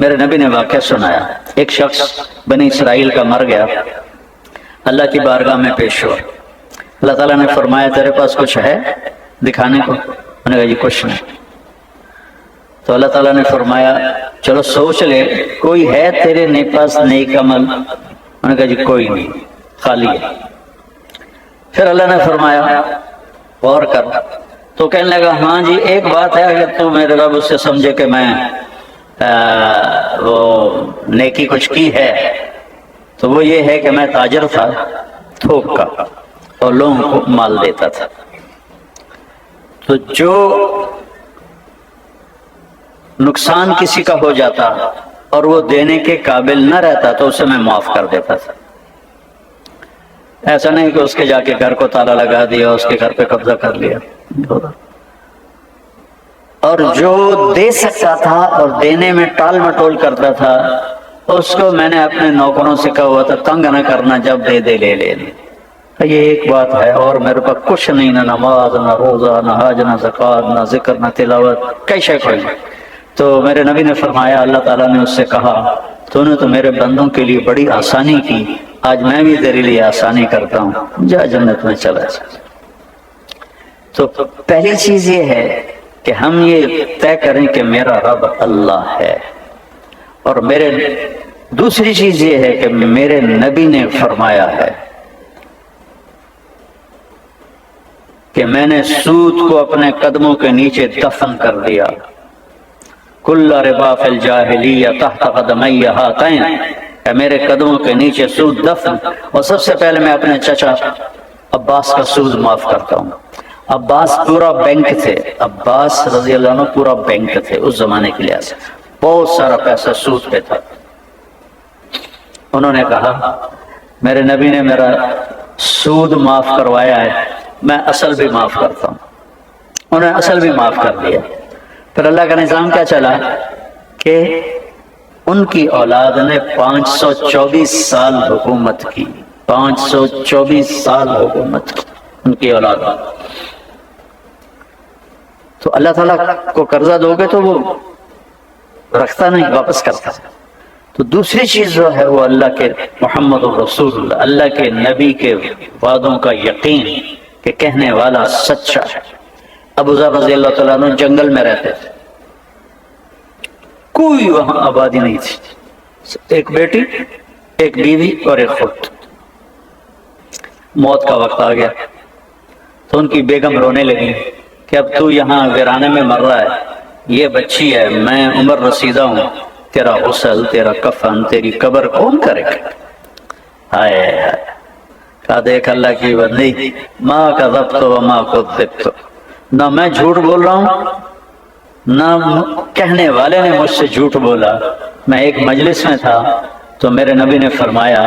میرے نبی نے واقعہ سنایا، ایک شخص بنی اسرائیل کا مر گیا، اللہ کی بارگاہ میں پیش ہوا، اللہ تعالیٰ نے فرمایا تیرے پاس کچھ ہے دکھانے کو؟ انہوں نے کہا جی کچھ نہیں۔ تو اللہ تعالیٰ نے فرمایا چلو سوچ لے کوئی ہے تیرے پاس نیک عمل؟ انہوں نے کہا جی کوئی نہیں، خالی ہے۔ پھر اللہ نے فرمایا غور کر، تو کہنے لگا ہاں جی ایک بات ہے، اگر تو میرے رب اس سے سمجھے کہ میں وہ نیکی کچھ کی ہے تو وہ یہ ہے کہ میں تاجر تھا تھوک کا اور لوگوں کو مال دیتا تھا، تو جو نقصان کسی کا ہو جاتا اور وہ دینے کے قابل نہ رہتا تو اسے میں معاف کر دیتا تھا۔ ایسا نہیں کہ اس کے جا کے گھر کو تالا لگا دیا، اس کے گھر پہ قبضہ کر لیا، اور جو دے سکتا تھا اور دینے میں ٹال مٹول کرتا تھا اس کو میں نے اپنے نوکروں سے کہا ہوا تھا تنگ نہ کرنا، جب دے دے لے لے۔ یہ ایک بات ہے، اور میرے پاس کچھ نہیں، نہ نماز نہ روزہ نہ حج نہ زکوٰۃ نہ ذکر نہ تلاوت، کئی شے کوئی نہیں۔ تو میرے نبی نے فرمایا اللہ تعالیٰ نے اس سے کہا تو نے تو میرے بندوں کے لیے بڑی آسانی کی، آج میں بھی تیرے لیے آسانی کرتا ہوں، جا جنت میں چلا جا۔ تو پہلی چیز یہ ہے کہ ہم یہ طے کریں کہ میرا رب اللہ ہے، اور دوسری چیز یہ ہے کہ میرے نبی نے فرمایا ہے کہ میں نے سود کو اپنے قدموں کے نیچے دفن کر دیا، کل ربا فی الجاہلیہ تحت قدمی ہاتین، کہ میرے قدموں کے نیچے سود دفن، اور سب سے پہلے میں اپنے چچا عباس کا سود معاف کرتا ہوں۔ عباس پورا بینک تھے، عباس رضی اللہ عنہ پورا بینک تھے اس زمانے کے لحاظ سے، بہت سارا پیسہ سود پہ تھا۔ انہوں نے کہا میرے نبی نے میرا سود معاف کروایا ہے، میں اصل بھی معاف کرتا ہوں۔ انہوں نے اصل بھی معاف کر دیا۔ پھر اللہ کا نظام کیا چلا کہ ان کی اولاد نے 524 سال حکومت کی، 524 سال حکومت کی ان کی اولاد۔ تو اللہ تعالیٰ کو قرضہ دو گے تو وہ رکھتا نہیں، واپس کرتا۔ تو دوسری چیز جو ہے وہ اللہ کے محمد رسول اللہ، اللہ کے نبی کے وعدوں کا یقین کہ کہنے والا سچا ہے۔ ابو ذر رضی اللہ تعالیٰ عنہ جنگل میں رہتے تھے، کوئی وہاں آبادی نہیں تھی، ایک بیٹی ایک بیوی اور ایک خود۔ موت کا وقت آ گیا تو ان کی بیگم رونے لگی کہ اب تو یہاں ویرانے میں مر رہا ہے، یہ بچی ہے، میں عمر رسیدہ ہوں، تیرا غسل تیرا کفن تیری قبر کون کرے گا؟ ہائے ہائے، کہا دیکھ اللہ کی بندی، ماں کذبت وما کذبت، نہ میں جھوٹ بول رہا ہوں نہ کہنے والے نے مجھ سے جھوٹ بولا۔ میں ایک مجلس میں تھا تو میرے نبی نے فرمایا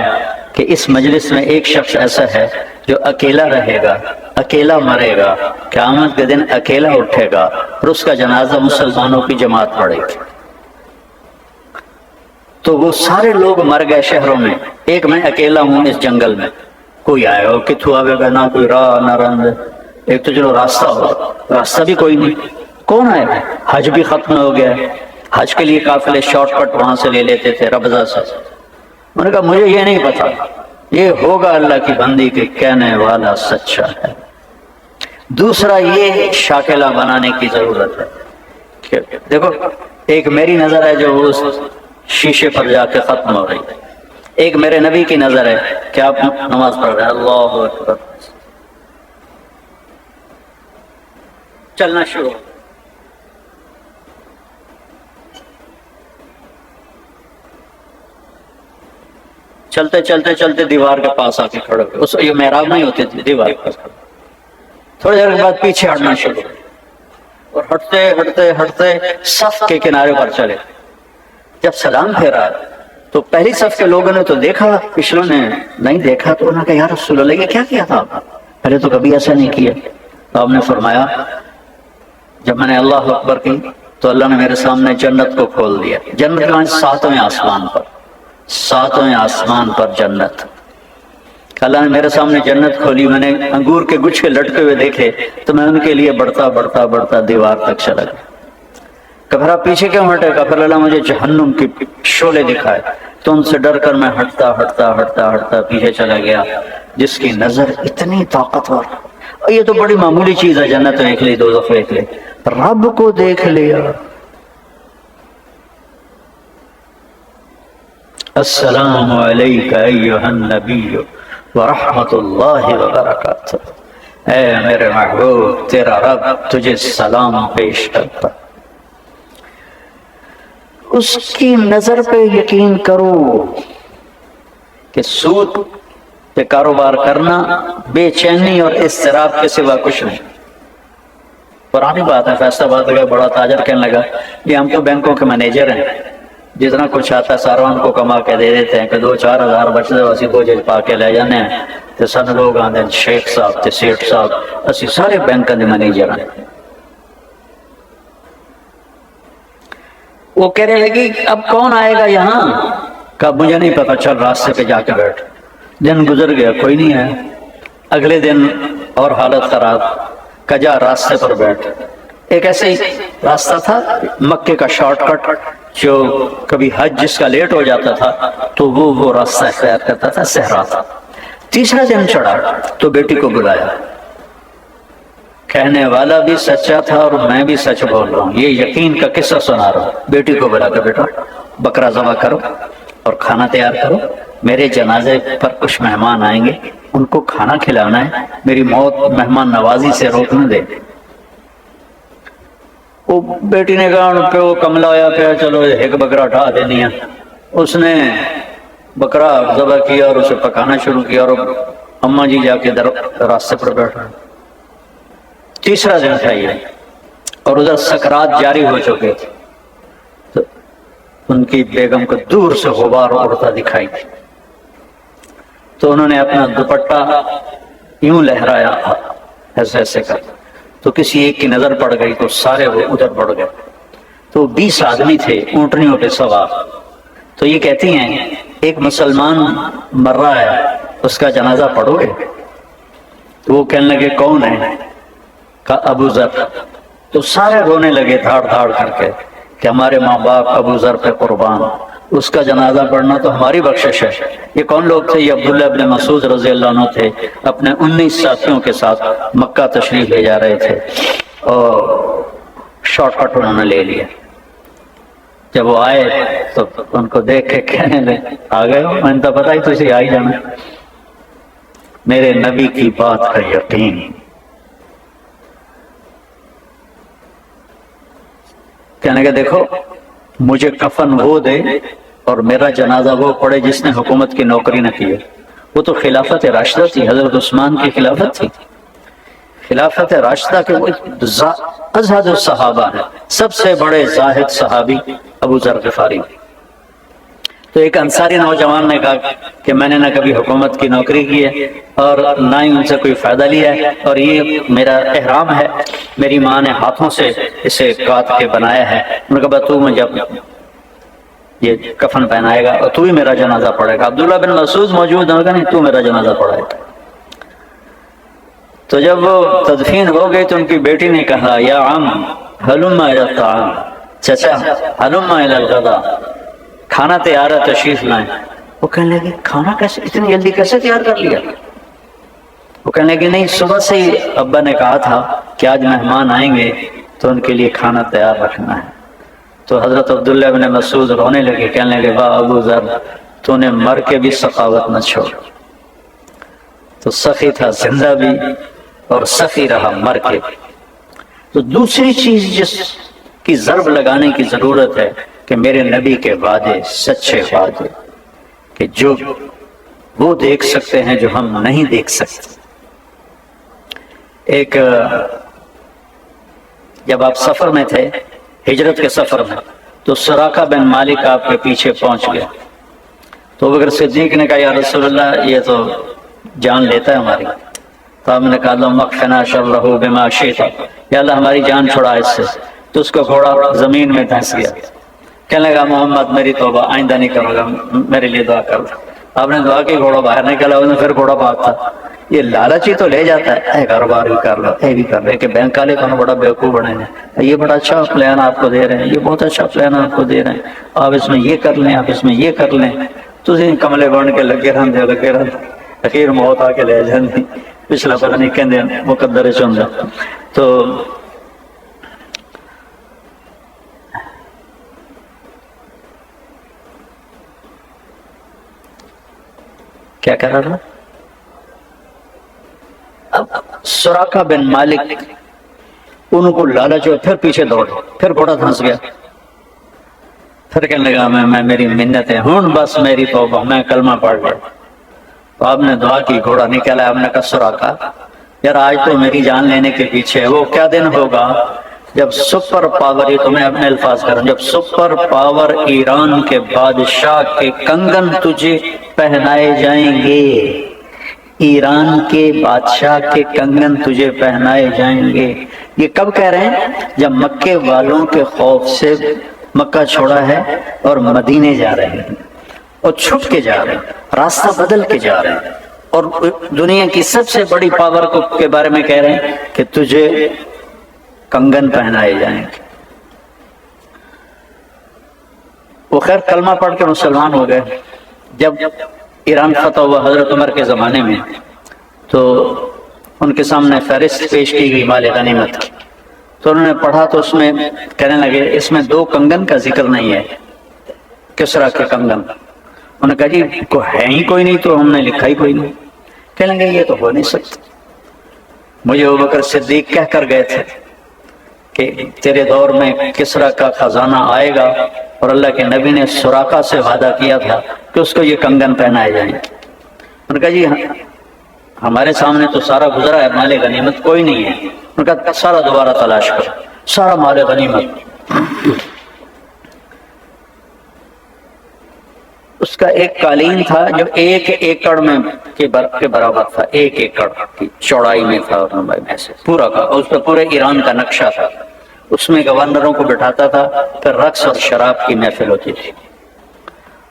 کہ اس مجلس میں ایک شخص ایسا ہے جو اکیلا رہے گا، اکیلا مرے گا، قیامت کے دن اکیلا اٹھے گا، اور اس کا جنازہ مسلمانوں کی جماعت پڑھے گی۔ تو وہ سارے لوگ مر گئے شہروں میں، ایک میں اکیلا ہوں اس جنگل میں، کوئی آئے ہو کتوں آگے گا، نہ کوئی راہ نہ رنگ، ایک تو چلو راستہ ہو، راستہ بھی کوئی نہیں، کون آئے گا؟ حج بھی ختم ہو گیا، حج کے لیے قافلے شارٹ کٹ وہاں سے لے لیتے تھے ربضہ سے۔ میں نے کہا مجھے یہ نہیں پتا، یہ ہوگا اللہ کی بندی کے کہنے والا سچا ہے۔ دوسرا یہ شاکلہ بنانے کی ضرورت ہے کہ دیکھو ایک میری نظر ہے جو اس شیشے پر جا کے ختم ہو رہی ہے، ایک میرے نبی کی نظر ہے کہ آپ نماز پڑھ رہے ہیں، اللہ اکبر، چلنا شروع، چلتے چلتے چلتے دیوار کے پاس آ کے کھڑے ہوئے، اس یہ محراب نہیں ہوتے تھے، دیوار کے پاس تھوڑی دیر کے بعد پیچھے ہٹنا شروع، اور ہٹتے ہٹتے ہٹتے صف کے کنارے پر چلے۔ جب سلام پھیرا تو پہلی صف کے لوگوں نے تو دیکھا، پچھلوں نے نہیں دیکھا، تو انہوں نے کہا یا رسول اللہ یہ کیا کیا تھا آپ؟ پہلے تو کبھی ایسا نہیں کیا۔ تو آپ نے فرمایا جب میں نے اللہ اکبر کی تو اللہ نے میرے سامنے جنت کو کھول دیا۔ جنت کا ساتویں آسمان پر، ساتویں آسمان پر جنت، اللہ نے میرے سامنے جنت کھولی، میں نے انگور کے گچھے لٹکے ہوئے دیکھے تو میں ان کے لیے بڑھتا بڑھتا بڑھتا دیوار تک چلا گیا۔ کہ پھر آپ پیچھے کیوں ہٹے؟ کہ پھر اللہ مجھے جہنم کی شعلے دکھائے۔ تو ان سے ڈر کر میں ہٹتا پیچھے چلا گیا۔ جس کی نظر اتنی طاقتور، اور یہ تو بڑی معمولی چیز ہے، جنت دیکھ لی، دوزخ دیکھ لی، رب کو دیکھ لیا۔ السلام علیک ایھا النبی ورحمۃ اللہ وبرکاتہ، اے میرے محبوب تیرا رب تجھے سلام پیش کرتا۔ اس کی نظر پہ یقین کرو کہ سود پہ کاروبار کرنا بے چینی اور اضطراب کے سوا کچھ نہیں۔ پرانی بات ہے، فیصلہ آباد کا بڑا تاجر کہنے لگا کہ ہم تو بینکوں کے مینیجر ہیں، جتنا کچھ آتا ہے سارا ان کو کما کے دے دیتے ہیں کہ 2-4 ہزار بچتے اسی کو جج پا کے لے جانے ہیں تو سن لوگ آتے ہیں شیخ صاحب تے سیٹھ صاحب اسی سارے بینکوں کے مینیجر ہیں۔ وہ کہنے لگی اب کون آئے گا یہاں؟ کہ مجھے نہیں پتا، چل راستے پہ جا کے بیٹھ۔ دن گزر گیا، کوئی نہیں آیا۔ اگلے دن اور حالت خراب، کہ جا راستے پر بیٹھ۔ ایک ایسے ہی راستہ تھا مکے کا شارٹ کٹ، جو کبھی حج جس کا لیٹ ہو جاتا تھا تو وہ راستہ اختیار کرتا تھا، صحرا تھا۔ تیسرا دن چڑھا تو بیٹی کو بلایا، کہنے والا بھی سچا تھا اور میں بھی سچ بول رہا ہوں، یہ یقین کا قصہ سنا رہا ہوں۔ بیٹی کو بلا کر بیٹا بکرا ذبح کرو اور کھانا تیار کرو، میرے جنازے پر کچھ مہمان آئیں گے، ان کو کھانا کھلانا ہے، میری موت مہمان نوازی سے روکنے دے۔ وہ بیٹی نے کہا ان پہ وہ کملا ہوا پیا، چلو ایک بکرا اٹھا دینی ہے۔ اس نے بکرا ذبح کیا اور اسے پکانا شروع کیا، اور اماں جی جا کے راستے پر بیٹھا۔ تیسرا دن تھا یہ، اور ادھر سکرات جاری ہو چکے تھے، تو ان کی بیگم کو دور سے غبار اڑتا دکھائی، تو انہوں نے اپنا دوپٹہ یوں لہرایا ایسے ایسے کر، تو کسی ایک کی نظر پڑ گئی تو سارے وہ ادھر پڑ گئے۔ تو 20 آدمی تھے اونٹنیوں پہ سوار۔ تو یہ کہتی ہیں ایک مسلمان مر رہا ہے، اس کا جنازہ پڑھو گے؟ تو وہ کہنے لگے کون ہے؟ کہا ابو ذر۔ تو سارے رونے لگے دھاڑ دھاڑ کر کے کہ ہمارے ماں باپ ابو ذر پہ قربان، اس کا جنازہ پڑھنا تو ہماری بخشش ہے۔ یہ کون لوگ تھے؟ یہ عبداللہ ابن مسعود رضی اللہ عنہ تھے، اپنے 19 ساتھیوں کے ساتھ مکہ تشریف لے جا رہے تھے، اور شارٹ کٹ انہوں نے لے لیا۔ جب وہ آئے تو ان کو دیکھ کے کہنے لگے آ گئے ہو؟ میں نے تو پتا ہی تو اسے آ ہی جانا، میرے نبی کی بات کا یقین۔ کہنے کہ دیکھو مجھے کفن وہ دے اور میرا جنازہ وہ پڑھے جس نے حکومت کی نوکری نہ کی ہے۔ وہ تو خلافت راشدہ تھی، حضرت عثمان کی خلافت تھی، خلافت راشدہ کے وہ ازہد الصحابہ ہیں، سب سے بڑے زاہد صحابی ابو ذر غفاری۔ تو ایک انصاری نوجوان نے کہا کہ میں نے نہ کبھی حکومت کی نوکری کی ہے اور نہ ہی ان سے کوئی فائدہ لیا ہے، اور یہ میرا احرام ہے، میری ماں نے ہاتھوں سے اسے کاٹ کے بنایا ہے۔ انہوں نے کہا تو مجھے یہ کفن پہنائے گا اور تو ہی میرا جنازہ پڑھے گا۔ عبداللہ بن مسعود موجود ہوگا، نہیں تو میرا جنازہ پڑھائے گا۔ تو جب وہ تدفین ہو گئی تو ان کی بیٹی نے کہا یا عم ہلم الی الطعام، چچا ہلم الی الغداء، کھانا تیار ہے تشریف لائیں۔ وہ کہنے لگے کھانا کیسے اتنی جلدی کیسے تیار کر لیا؟ وہ کہنے لگے نہیں صبح سے ہی ابا نے کہا تھا کہ آج مہمان آئیں گے تو ان کے لیے کھانا تیار رکھنا ہے۔ تو حضرت عبداللہ بن مسعود رونے لگے، کہنے لگے واہ ابو ذر تو نے مر کے بھی سخاوت نہ چھوڑ۔ تو سخی تھا زندہ بھی اور سخی رہا مر کے بھی۔ تو دوسری چیز جس کی ضرب لگانے کی ضرورت ہے کہ میرے نبی کے وعدے سچے وعدے، کہ جو وہ دیکھ سکتے ہیں جو ہم نہیں دیکھ سکتے۔ ایک جب آپ سفر میں تھے، ہجرت کے سفر میں، تو سراقہ بن مالک آپ کے پیچھے پہنچ گیا، تو ابوبکر صدیق نے کہا یا رسول اللہ یہ تو جان لیتا ہے ہماری۔ تو آپ نے کہا اللہم اکفنا شرہ بما شئت، یا اللہ ہماری جان چھڑا اس سے۔ تو اس کا گھوڑا زمین میں دھنس گیا، کہنے لگا محمد میری توبہ، آئندہ نہیں کروں گا، میرے لیے دعا کر۔ آپ نے دعا کی، گھوڑا باہر نکلا، پھر گھوڑا بھاگتا، یہ لالچی تو لے جاتا ہے، اے کاروبار بھی کر لو، اے بھی کر لو، کہ بینک والے تو بڑا بیوقوف بنے ہیں، یہ بڑا اچھا پلان آپ کو دے رہے ہیں، یہ بہت اچھا پلان آپ کو دے رہے ہیں، آپ اس میں یہ کر لیں، آپ اس میں یہ کر لیں، تو کملے بن کے لگے رہتے، اخیر موت آ کے لے جاندی، پچھلا پتہ نہیں کہندے مقدر چوندا۔ تو کیا کہہ رہا تھا؟ اب سراقہ بن مالک ان کو لالچ ہوا، پھر پیچھے دوڑ، پھر گھوڑا دھنس گیا، پھر کہنے لگا میں میری منت ہے ہوں بس میری توبہ، میں کلمہ پڑھ گیا۔ تو آپ نے دعا کی، گھوڑا نکلا، آپ نے کہا سراقہ یار آج تو میری جان لینے کے پیچھے ہے، وہ کیا دن ہوگا جب سپر پاور، یہ تو میں اپنے الفاظ کر رہا ہوں، جب سپر پاور ایران کے بادشاہ کے کنگن تجھے پہنائے جائیں گے، ایران کے بادشاہ کے کنگن تجھے پہنائے جائیں گے۔ یہ کب کہہ رہے ہیں؟ جب مکے والوں کے خوف سے مکہ چھوڑا ہے اور مدینے جا رہے ہیں، اور چھپ کے جا رہے ہیں، راستہ بدل کے جا رہے ہیں، اور دنیا کی سب سے بڑی پاور کے بارے میں کہہ رہے ہیں کہ تجھے کنگن پہنائے جائیں گے۔ وہ خیر کلمہ پڑھ کے مسلمان ہو گئے۔ جب ایران فتح ہوا حضرت عمر کے زمانے میں، تو ان کے سامنے فہرست پیش کی گئی مال غنیمت کی، تو انہوں نے پڑھا تو اس میں کہنے لگے اس میں 2 کنگن کا ذکر نہیں ہے، کسریٰ کے کنگن۔ انہوں نے کہا جی ہے ہی کوئی نہیں تو ہم نے لکھا ہی کوئی نہیں۔ کہنے لگے یہ تو ہو نہیں سکتا، مجھے ابوبکر صدیق کہہ کر گئے تھے کہ تیرے دور میں کسریٰ کا خزانہ آئے گا، اور اللہ کے نبی نے سراقہ سے وعدہ کیا تھا کہ اس کو یہ کنگن پہنائے جائیں گے۔ انہوں نے کہا جی ہمارے سامنے تو سارا گزرا ہے، مال غنیمت کوئی نہیں ہے۔ انہوں نے کہا سارا دوبارہ تلاش کرو، سارا مال غنیمت۔ اس کا ایک قالین تھا جو 1 ایکڑ میں کے برابر تھا، 1 ایکڑ کی چوڑائی میں تھا اور لمبائی میں سے پورا کا، اس پہ پورے ایران کا نقشہ تھا۔ اس میں گورنروں کو بٹھاتا تھا، پھر رقص اور شراب کی محفل ہوتی تھی،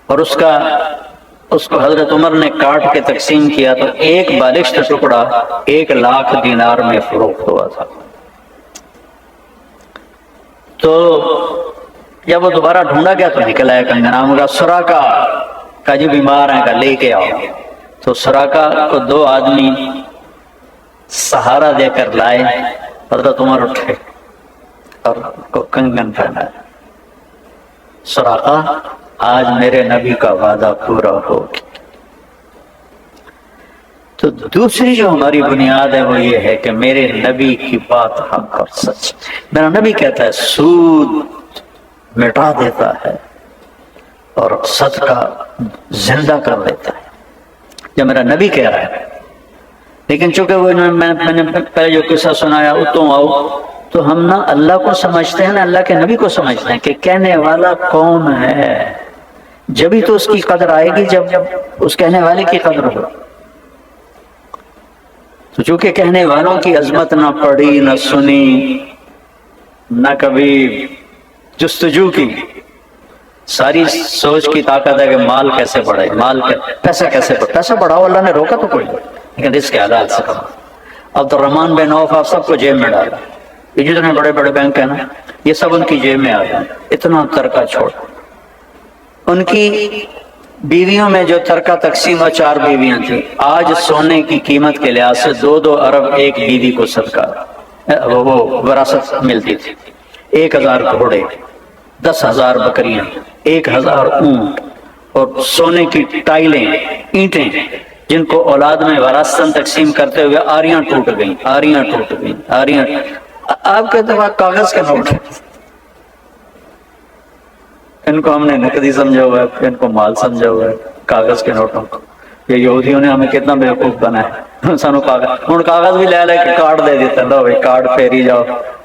اور اس کو حضرت عمر نے کاٹ کے تقسیم کیا تو 1 بالشت ٹکڑا 1 لاکھ دینار میں فروخت ہوا تھا۔ تو جب وہ دوبارہ ڈھونڈا گیا تو نکل آیا کنگن۔ ہم کہا سراقہ کا جو بیمار ہیں کا لے کے آؤ، تو سراقہ کو 2 آدمی سہارا دے کر لائے، حضرت عمر اٹھے اور کو کنگن پہنایا۔ سراقہ آج میرے نبی کا وعدہ پورا ہو گیا۔ تو دوسری جو ہماری بنیاد ہے وہ یہ ہے کہ میرے نبی کی بات حق اور سچ۔ میرا نبی کہتا ہے سود مٹا دیتا ہے اور صدقہ زندہ کر دیتا ہے، جب میرا نبی کہہ رہا ہے۔ لیکن چونکہ وہ میں نے پہلے جو قصہ سنایا اتوں آؤ، تو ہم نہ اللہ کو سمجھتے ہیں نہ اللہ کے نبی کو سمجھتے ہیں کہ کہنے والا کون ہے۔ جبھی تو اس کی قدر آئے گی جب اس کہنے والے کی قدر ہو۔ تو چونکہ کہنے والوں کی عظمت نہ پڑھی نہ سنی نہ کبھی جستجو کی، ساری سوچ کی طاقت ہے کہ مال کیسے بڑھے، پیسہ کیسے بڑھے، پیسہ بڑھاؤ، اللہ نے روکا تو کوئی نہیں، لیکن اس کے حالات سے کم۔ عبد الرحمن بن عوف آپ سب کو جیب میں ڈالا، یہ جتنے بڑے بڑے بینک ہیں نا یہ سب ان کی جیب میں آ گئے، اتنا ترکہ چھوڑ۔ ان کی بیویوں میں جو ترکہ تقسیم اور 4 بیویاں تھیں، آج سونے کی قیمت کے لحاظ سے 2 ارب ایک بیوی کو صدقہ وہ وراثت ملتی تھی۔ 1000 گھوڑے، 10,000 بکریاں، 1000 اونٹ، اور سونے کی ٹائلیں، اینٹیں، جن کو اولاد میں وراثتاً تقسیم کرتے ہوئے آریاں ٹوٹ گئیں، آریاں ٹوٹ گئیں، آریاں۔ آپ کہتے ہیں کاغذ کے نوٹ، ان کو ہم نے نقدی سمجھا ہوا ہے، ان کو مال سمجھا ہوا ہے، کاغذ کے نوٹوں کو۔ یہ یہودیوں نے ہمیں کتنا بیوقوف بنایا، سانو کاغذ ان کاغذ بھی لے کے کارڈ دے دیتے ہیں، لو بھائی کارڈ پھیری جاؤ،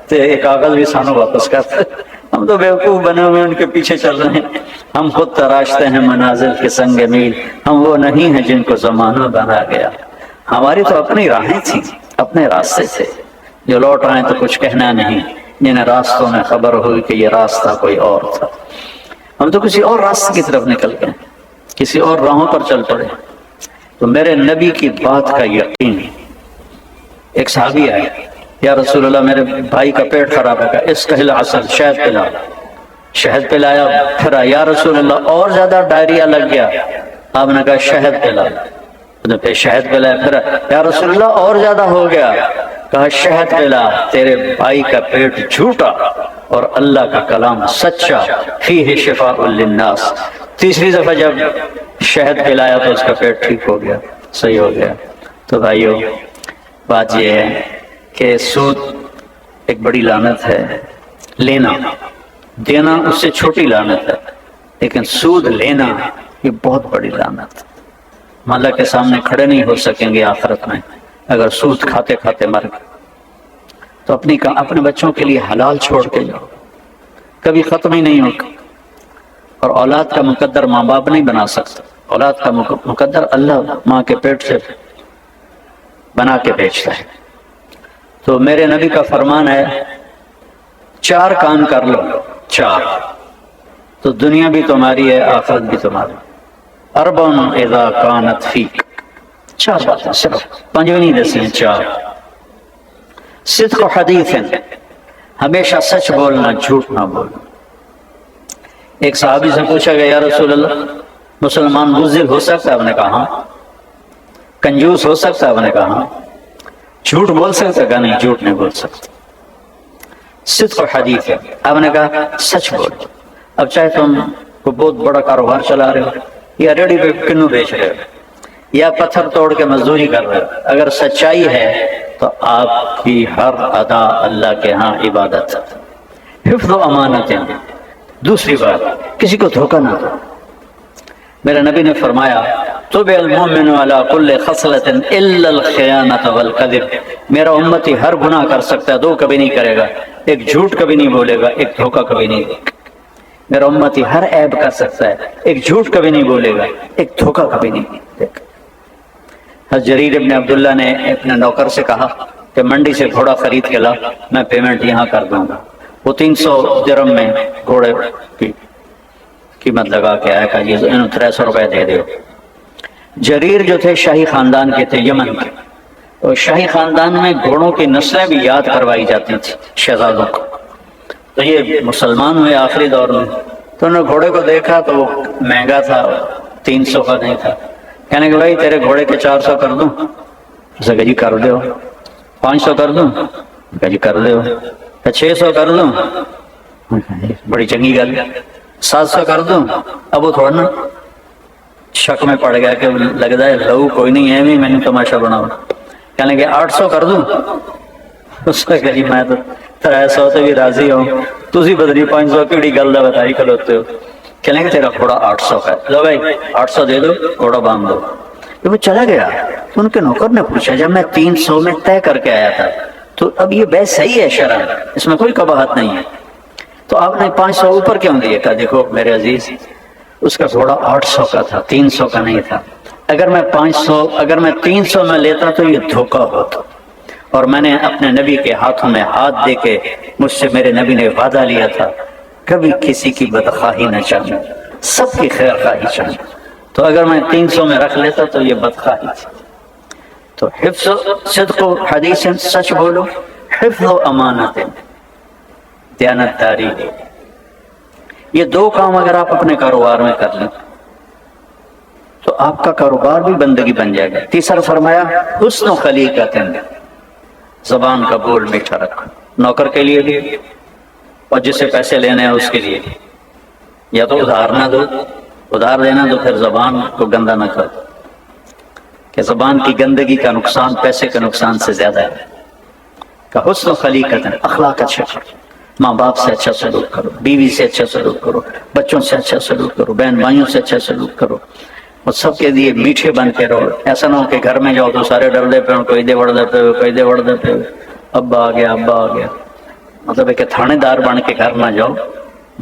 تو یہ کاغذ بھی سانو واپس کرتے۔ ہم تو بیوقوف بنے ہوئے ان کے پیچھے چل رہے ہیں۔ ہم خود تراشتے ہیں منازل کے سنگ میل، ہم وہ نہیں ہیں جن کو زمانہ بنا گیا۔ ہماری تو اپنی راہیں تھیں، اپنے راستے تھے، جو لوٹ آئیں تو کچھ کہنا نہیں، جنہیں راستوں میں خبر ہوئی کہ یہ راستہ کوئی اور تھا۔ ہم تو کسی اور راستے کی طرف نکل گئے، کسی اور راہوں پر چل پڑے۔ تو میرے نبی کی بات کا یقین، ایک صحابی آئے، یا رسول اللہ میرے بھائی کا پیٹ خراب ہے، اس کا العسل، شہد پلا، شہد پلایا، پھر یا رسول اللہ اور زیادہ ڈائریا لگ گیا، آپ نے کہا شہد پلا، پھر شہد پلایا، پھر یا رسول اللہ اور زیادہ ہو گیا، کہا شہد پلا، تیرے بھائی کا پیٹ جھوٹا اور اللہ کا کلام سچا، فیہ شفاء للناس۔ تیسری دفعہ جب شہد پلایا تو اس کا پیٹ ٹھیک ہو گیا، صحیح ہو گیا۔ تو بھائیو بات یہ ہے کہ سود ایک بڑی لعنت ہے، لینا، دینا اس سے چھوٹی لعنت ہے، لیکن سود لینا یہ بہت بڑی لعنت ہے۔ ہم اللہ کے سامنے کھڑے نہیں ہو سکیں گے آخرت میں اگر سود کھاتے کھاتے مر گئے۔ تو اپنے بچوں کے لیے حلال چھوڑ کے جاؤ، کبھی ختم ہی نہیں ہوگا۔ اور اولاد کا مقدر ماں باپ نہیں بنا سکتا، اولاد کا مقدر اللہ ماں کے پیٹ سے بنا کے بیچتا ہے۔ تو میرے نبی کا فرمان ہے 4 کام کر لو، 4 تو دنیا بھی تمہاری ہے، آخرت بھی تمہاری۔ اربع اذا کانت فیک، 4 باتیں، صرف 5 بھی نہیں دسی ہیں، 4۔ صدق حدیث، ہمیشہ سچ بولنا، جھوٹ نہ بولنا۔ ایک صحابی سے پوچھا گیا، یا رسول اللہ مسلمان بزدل ہو سکتا ہے؟ آپ نے کہا ہاں۔ کنجوس ہو سکتا ہے؟ آپ نے کہا ہاں۔ جھوٹ بول سکتا ہے؟ کہا نہیں، جھوٹ نہیں بول سکتا۔ صدق حدیث ہے، آپ نے کہا سچ بول۔ اب چاہے تم کو بہت بڑا کاروبار چلا رہے ہو، یا ریڈی پہ کنو بیچ رہے ہو، یا پتھر توڑ کے مزدوری کر رہے ہو، اگر سچائی ہے تو آپ کی ہر ادا اللہ کے ہاں عبادت ہے۔ حفظ و امانت۔ دوسری بات، کسی کو دھوکہ نہ دو۔ میرے نبی نے فرمایا طبع المؤمن علی کل خصلۃ الا الخیانۃ والکذب، میرا امتی ہر گناہ کر سکتا ہے، 2 کبھی نہیں کرے گا، ایک جھوٹ کبھی نہیں بولے گا، ایک دھوکہ کبھی نہیں دے گا۔ میرا امتی ہر عیب کر سکتا ہے، ایک جھوٹ کبھی نہیں بولے گا، ایک دھوکہ کبھی نہیں دے گا۔ حضرت جریر ابن عبداللہ نے اپنے نوکر سے کہا کہ منڈی سے گھوڑا خرید کے لا، میں پیمنٹ یہاں کر دوں گا۔ وہ 300 درہم میں گھوڑے کی قیمت لگا کے آیا، کہا یہ 300 روپے دے دو۔ جریر جو تھے شاہی خاندان کے تھے، یمن کے، اور شاہی خاندان میں گھوڑوں کی نسلیں بھی یاد کروائی جاتی تھی شہزادوں کو۔ تو یہ مسلمان ہوئے آخری دور میں، تو انہوں نے گھوڑے کو دیکھا تو وہ مہنگا تھا، 300 کا نہیں تھا، کہنے کہ بھائی تیرے گھوڑے کے 400 کر دوں؟ اسے کہا جی کر دو۔ 500 کر دوں؟ کہا جی کر دو۔ 600 کر دوں؟ بڑی چنگی گل۔ 700 کر دوں؟ اب وہ تھوڑا نا شک میں پڑ گیا کہ لگتا ہے لہو کوئی نہیں ہے، میں نے تماشا بناؤ۔ کہنے کہ 800 کر دوں؟ اس نے کہا جی میں تو 300 سے بھی راضی ہوں، تسی بدری 500 کیڑی گل دا بتائی کھلوتے ہو۔ کہنے کہ تیرا گھوڑا 800 کا ہے، لو بھائی 800 دے دو، گھوڑا باندھ دو۔ جب وہ چلا گیا تو ان کے نوکر نے پوچھا جب میں 300 میں طے کر کے آیا تھا تو اب یہ بے صحیح ہے شرعاً، اس میں کوئی قباحت نہیں ہے، تو آپ نے 500 اوپر کیوں دیے؟ کہا دیکھو میرے عزیز، اس کا گھوڑا 800 کا تھا، 300 کا نہیں تھا۔ اگر میں 300 میں لیتا تو یہ دھوکہ ہوتا، اور میں نے اپنے نبی کے ہاتھوں میں ہاتھ دے کے، مجھ سے میرے نبی نے وعدہ لیا تھا کبھی کسی کی بدخواہی نہ چاہوں، سب کی خیر خواہی چاہوں، تو اگر میں 300 میں رکھ لیتا تو یہ بدخواہی تھی۔ تو حفظ صدق و حدیث، سچ بولو، حفظ و امانت، دیانت داری، یہ 2 کام اگر آپ اپنے کاروبار میں کر لیں تو آپ کا کاروبار بھی بندگی بن جائے گا۔ تیسرا فرمایا حسن و خلیقت، زبان کا بول میٹھا رکھو، نوکر کے لیے بھی اور جس سے پیسے لینے ہیں اس کے لیے بھی۔ یا تو ادھار نہ دو، ادھار دینا تو پھر زبان کو گندا نہ کرو، کہ زبان کی گندگی کا نقصان پیسے کے نقصان سے زیادہ ہے۔ کہ حسن و خلیقت، اخلاق اچھا کرو، ماں باپ سے اچھا سلوک کرو، بیوی سے اچھا سلوک کرو، بچوں سے اچھا سلوک کرو، بہن بھائیوں سے اچھا سلوک کرو، اور سب کے لیے میٹھے بن کے رہو۔ ایسا نہ ہو کہ گھر میں جاؤ تو سارے ڈر دے پہ کوئی دے وڑ دیتے ہوئے، کوئی دے وڑ دیتے ہوئے، ابا آ گیا ابا آ گیا۔ مطلب ہے کہ تھانے دار بن کے گھر نہ جاؤ،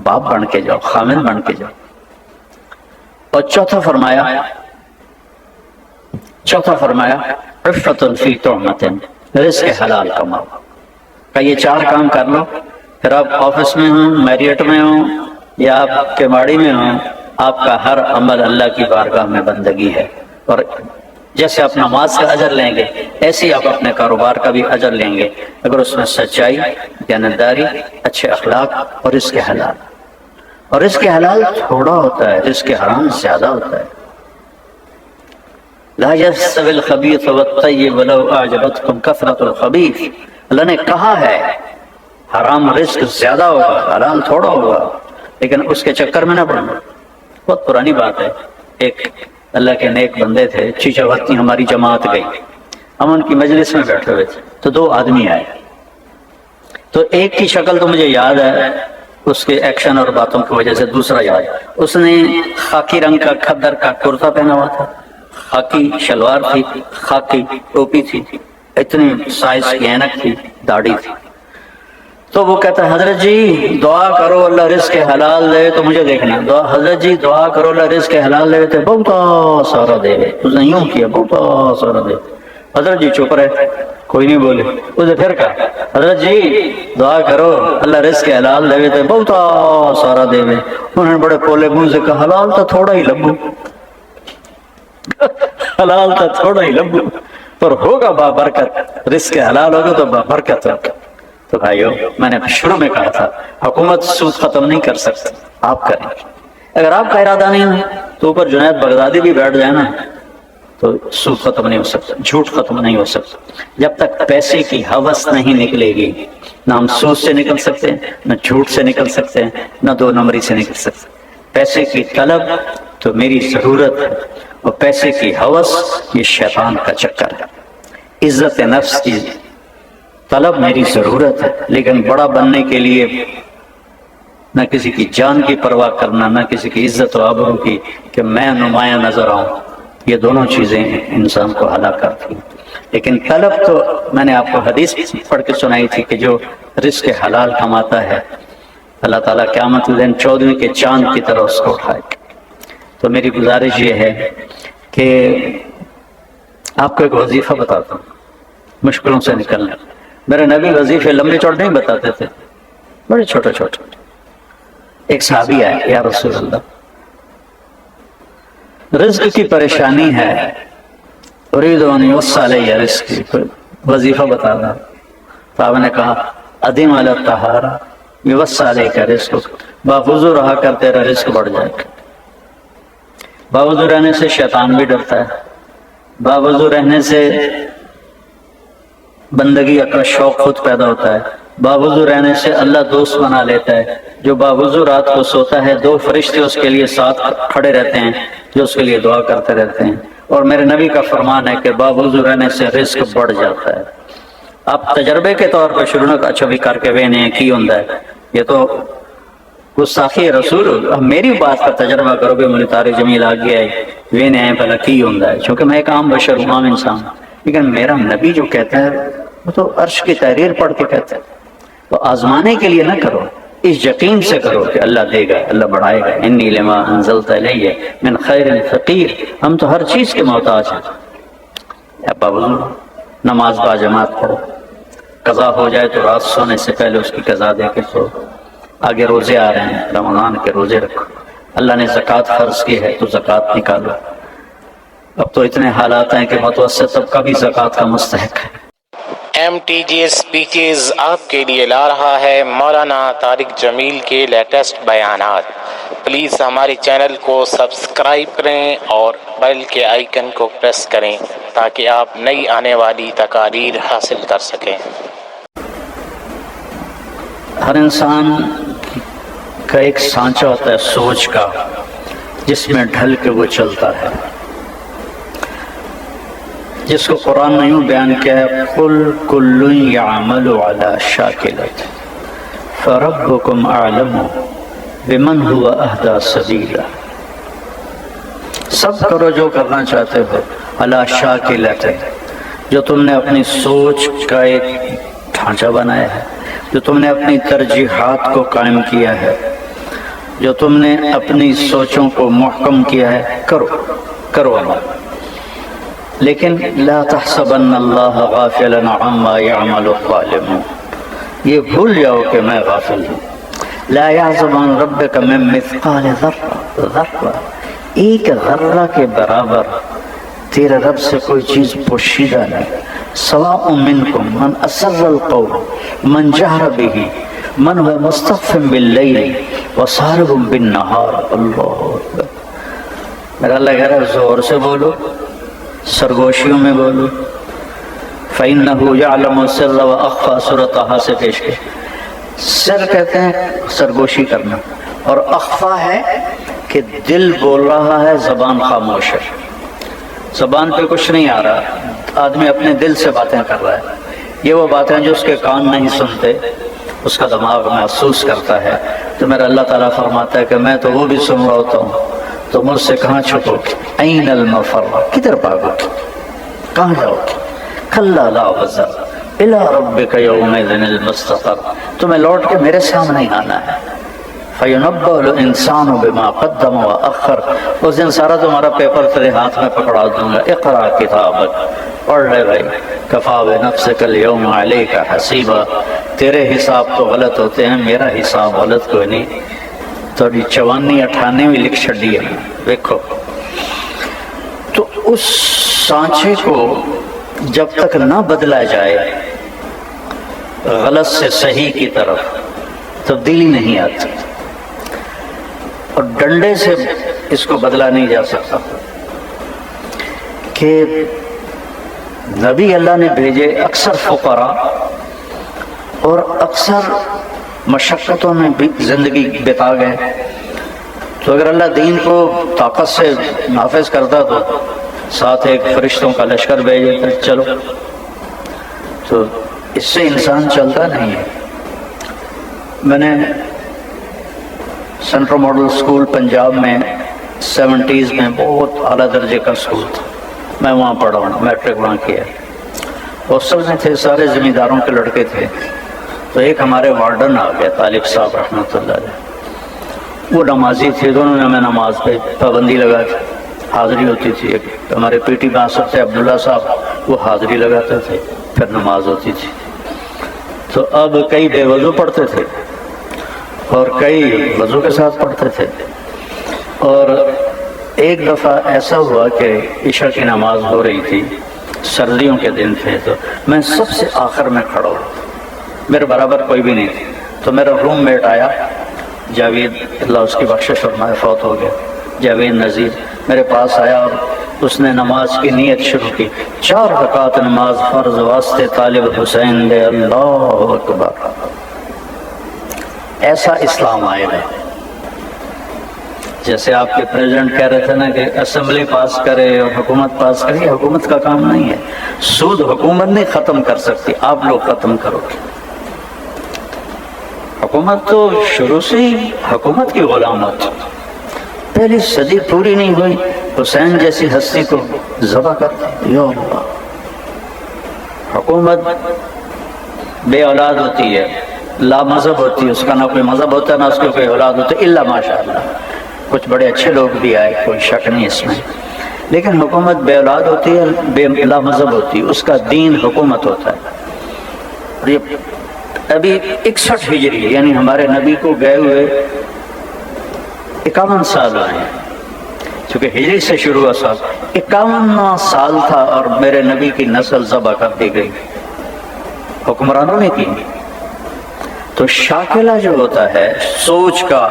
باپ بن کے جاؤ، خامن بن کے جاؤ۔ اور چوتھا فرمایا عفت فی طعمۃ، رزق حلال کماؤ۔ کہ یہ 4 کام کر لو، پھر آپ آفس میں ہوں، میریٹ میں ہوں، یا آپ کے باڑی میں ہوں، آپ کا ہر عمل اللہ کی بارگاہ میں بندگی ہے، اور جیسے آپ نماز کا اجر لیں گے ایسے ہی آپ اپنے کاروبار کا بھی اجر لیں گے اگر اس میں سچائی، دیانتداری، اچھے اخلاق اور رزق حلال. اور رزق حلال تھوڑا ہوتا ہے، رزق حرام زیادہ ہوتا ہے. لا يستوي الخبيث والطيب ولو اعجبتكم كثرة الخبيث. اللہ نے کہا ہے حرام رزق زیادہ ہوگا، حلال تھوڑا ہوگا، لیکن اس کے چکر میں نہ پڑنا. بہت پرانی بات ہے. ایک اللہ کے نیک بندے تھے، چیچا وقتی ہماری جماعت گئی، ہم ان کی مجلس میں بیٹھے ہوئے تھے تو دو آدمی آئے. تو ایک کی شکل تو مجھے یاد ہے اس کے ایکشن اور باتوں کی وجہ سے، دوسرا یاد. اس نے خاکی رنگ کا کھدر کا کرتا پہنا ہوا تھا، خاکی شلوار تھی، خاکی ٹوپی تھی، اتنی سائز کی اینک تھی، داڑھی تھی. تو وہ کہتا ہے حضرت جی دعا کرو اللہ رزق حلال دے. تو مجھے دیکھنا، حضرت جی دعا کرو اللہ رزق حلال دے تو بہت سارا دے. اس نے یوں کیا، بہت سارا دے. حضرت جی چپ رہے، کوئی نہیں بولے. اسے پھر کہا حضرت جی دعا کرو اللہ رزق حلال دے تو بہت سارا دے. انہوں نے بڑے پولے منہ سے کہا حلال تو تھوڑا ہی لبو، حلال تو تھوڑا ہی لبو پر ہوگا بابرکت. رزق حلال ہوگا تو بابرکت ہوگا. تو بھائیو میں نے شروع میں کہا تھا حکومت سود ختم نہیں کر سکتی، آپ کریں. اگر آپ کا ارادہ نہیں ہے تو اوپر جنید بغدادی بھی بیٹھ جائے نا تو سود ختم نہیں ہو سکتا، جھوٹ ختم نہیں ہو سکتا. جب تک پیسے کی ہوس نہیں نکلے گی نہ ہم سود سے نکل سکتے ہیں، نہ جھوٹ سے نکل سکتے ہیں، نہ دو نمبری سے نکل سکتے. پیسے کی طلب تو میری ضرورت ہے اور پیسے کی ہوس یہ شیطان کا چکر ہے. عزت نفس کی طلب میری ضرورت ہے، لیکن بڑا بننے کے لیے نہ کسی کی جان کی پرواہ کرنا، نہ کسی کی عزت و آبرو کی کہ میں نمایاں نظر آؤں، یہ دونوں چیزیں انسان کو ہلاک کرتی ہیں. لیکن طلب تو میں نے آپ کو حدیث پڑھ کے سنائی تھی کہ جو رزق حلال کماتا ہے اللہ تعالیٰ قیامت کے دن 14ویں کے چاند کی طرح اس کو اٹھائے. تو میری گزارش یہ ہے کہ آپ کو ایک وظیفہ بتاتا ہوں مشکلوں سے نکلنے. میرے نبی وظیفے لمبے چوڑے نہیں بتاتے تھے، بڑے چھوٹے چھوٹے. ایک صحابی آئے، یا رسول اللہ رزق کی پریشانی ہے، اريد ان يوسع علی رزقی، وظیفہ بتانا. تو آپ نے کہا ادیم علی الطہارہ یوسع علیک رزقک، باوضو رہا کر تیرا رزق بڑھ جائے گا. باوضو رہنے سے شیطان بھی ڈرتا ہے، باوضو رہنے سے بندگی کا شوق خود پیدا ہوتا ہے، باوضو رہنے سے اللہ دوست بنا لیتا ہے. جو باوضو رات کو سوتا ہے 2 فرشتے اس کے لیے ساتھ کھڑے رہتے ہیں جو اس کے لیے دعا کرتے رہتے ہیں. اور میرے نبی کا فرمان ہے کہ باوضو رہنے سے رزق بڑھ جاتا ہے. آپ تجربے کے طور پر شروع کا اچھا بھی کر کے وینے کی ہوتا ہے، یہ تو گستاخی رسول. میری بات کا تجربہ کرو کہ مجھے تاریخ جمیل آ گیا ہے وینے ہیں بھلا کی ہوتا ہے، چونکہ میں ایک عام بشر ہوں، عام انسان. لیکن میرا نبی جو کہتا ہے وہ تو عرش کی تحریر پڑھ کے کہتا ہے. تو آزمانے کے لیے نہ کرو، اس یقین سے کرو کہ اللہ دے گا، اللہ بڑھائے گا. انی لما انزلت الی من خیر فقیر. ہم تو ہر چیز کے محتاج ہیں. باوضو نماز با جماعت پڑھو، قضا ہو جائے تو رات سونے سے پہلے اس کی قضا دے کے سو. آگے روزے آ رہے ہیں، رمضان کے روزے رکھو. اللہ نے زکوٰۃ فرض کی ہے تو زکوٰۃ نکالو. اب تو اتنے حالات ہیں کہ متوسط طبقہ بھی زکوٰۃ کا مستحق ہے. MTG اسپیکرز آپ کے لیے لا رہا ہے مولانا طارق جمیل کے لیٹسٹ بیانات. پلیز ہمارے چینل کو سبسکرائب کریں اور بیل کے آئیکن کو پریس کریں تاکہ آپ نئی آنے والی تقاریر حاصل کر سکیں. ہر انسان کا ایک سانچہ ہوتا ہے سوچ کا، جس میں ڈھل کے وہ چلتا ہے، جس کو قرآن نے یوں بیان کیا ہے قُلْ كُلٌّ يَعْمَلُ عَلَى شَاكِلَتِهِ فَرَبُّكُمْ أَعْلَمُ بِمَنْ هُوَ أَهْدَىٰ سَبِيلًا. سب کرو جو کرنا چاہتے ہو عَلَى شَاكِلَتِهِ، جو تم نے اپنی سوچ کا ایک ڈھانچہ بنایا ہے، جو تم نے اپنی ترجیحات کو قائم کیا ہے، جو تم نے اپنی سوچوں کو محکم کیا ہے، کرو عمل. لیکن لا تحسبن اللہ غافلا عما يعمل الظالمون، یہ بھول جاؤ کہ میں غافل ہوں. لا يعزب عن ربك من مثقال ذرہ، ایک ذرہ کے برابر تیرے رب سے کوئی چیز پوشیدہ نہیں. سواء منکم من اسر القول من جہر به من هو مستخف باللیل وسارب بالنہار. اللہ اکبر. میرا اللہ کہہ رہا ہے زور سے بولو، سرگوشیوں میں بولو. فَإِنَّهُ يَعْلَمُ السِّرَّ وَأَخْفَى. سورۃ طٰہٰ سے پیش کے سر کہتے ہیں سرگوشی کرنا، اور اخفا ہے کہ دل بول رہا ہے زبان خاموش ہے. زبان پہ کچھ نہیں آ رہا، آدمی اپنے دل سے باتیں کر رہا ہے. یہ وہ باتیں جو اس کے کان نہیں سنتے، اس کا دماغ محسوس کرتا ہے. تو میرا اللہ تعالیٰ فرماتا ہے کہ میں تو وہ بھی سن رہا ہوتا ہوں، تو مجھ سے کہاں چھپو گے؟ این المفر، کدھر بھاگو گے، کہاں جاؤ گے؟ کلا لا وزر الی ربک یومئذ المستقر. تمہیں لوٹ کے میرے سامنے ہی آنا ہے. فَيُنَبَّأُ الْإِنسَانُ بِمَا قَدَّمَ وَأَخَّرَ. اس دن سارا تمہارا پیپر تیرے ہاتھ میں پکڑا دوں گا. اقرا کتابک، پڑھ لے بھائی. کفیٰ بنفسک اليوم علیک حسیبا. تیرے حساب تو غلط ہوتے ہیں، میرا حساب غلط کوئی نہیں. تو 54 98 لکھ چھڑی ہے. دیکھو تو اس سانچے کو جب تک نہ بدلا جائے غلط سے صحیح کی طرف، تبدیلی نہیں آتی. اور ڈنڈے سے اس کو بدلا نہیں جا سکتا. کہ نبی اللہ نے بھیجے اکثر فقراء اور اکثر مشقتوں میں بھی زندگی بتا گئے. تو اگر اللہ دین کو طاقت سے نافذ کرتا تو ساتھ ایک فرشتوں کا لشکر بھیجے پھر چلو. تو اس سے انسان چلتا نہیں ہے. میں نے سینٹرل ماڈل اسکول پنجاب میں 70s میں بہت اعلیٰ درجے کا اسکول تھا، میں وہاں پڑھا ہوں، میٹرک وہاں کیا. ہاسٹل میں تھے سارے زمینداروں کے لڑکے تھے. تو ایک ہمارے وارڈن آ گیا، طالب صاحب رحمۃ اللہ علیہ. وہ نمازی تھے، دونوں نے ہمیں نماز پہ پابندی لگا کے حاضری ہوتی تھی. ایک ہمارے پی ٹی ماسٹر تھے عبداللہ صاحب، وہ حاضری لگاتے تھے، پھر نماز ہوتی تھی. تو اب کئی بے وضو پڑھتے تھے اور کئی وضو کے ساتھ پڑھتے تھے. اور ایک دفعہ ایسا ہوا کہ عشاء کی نماز ہو رہی تھی، سردیوں کے دن تھے. تو میں سب سے آخر میں کھڑا ہوں، میرے برابر کوئی بھی نہیں تھی. تو میرا روم میٹ آیا جاوید، اللہ اس کی بخشش فرمائے، فوت ہو گیا، جاوید نذیر، میرے پاس آیا اور اس نے نماز کی نیت شروع کی. 4 رکعت نماز فرض واسطے طالب حسین دے. اللہ اکبر. ایسا اسلام آئے گا. جیسے آپ کے پریزیڈنٹ کہہ رہے تھے نا کہ اسمبلی پاس کرے اور حکومت پاس کرے، یہ حکومت کا کام نہیں ہے. سود حکومت نہیں ختم کر سکتی، آپ لوگ ختم کرو گے. حکومت تو شروع سے ہی حکومت کی غلامت. پہلی صدی پوری نہیں ہوئی حسین جیسی ہستی کو ذبح کرتے. یا اللہ. حکومت بے اولاد ہوتی ہے، لا مذہب ہوتی ہے، اس کا نہ کوئی مذہب ہوتا ہے نہ اس کے کوئی اولاد ہوتا ہے، الا ماشاء اللہ. کچھ بڑے اچھے لوگ بھی آئے، کوئی شک نہیں اس میں. لیکن حکومت بے اولاد ہوتی ہے، بے لا مذہب ہوتی ہے، اس کا دین حکومت ہوتا ہے. اور یہ ابھی 61 ہجری یعنی ہمارے نبی کو گئے ہوئے 51 سال ہوئے ہیں، چونکہ ہجری سے شروع ہوا سال 51 سال تھا اور میرے نبی کی نسل ذبح کر دی گئی حکمرانوں نے کی. تو شاکلہ جو ہوتا ہے سوچ کا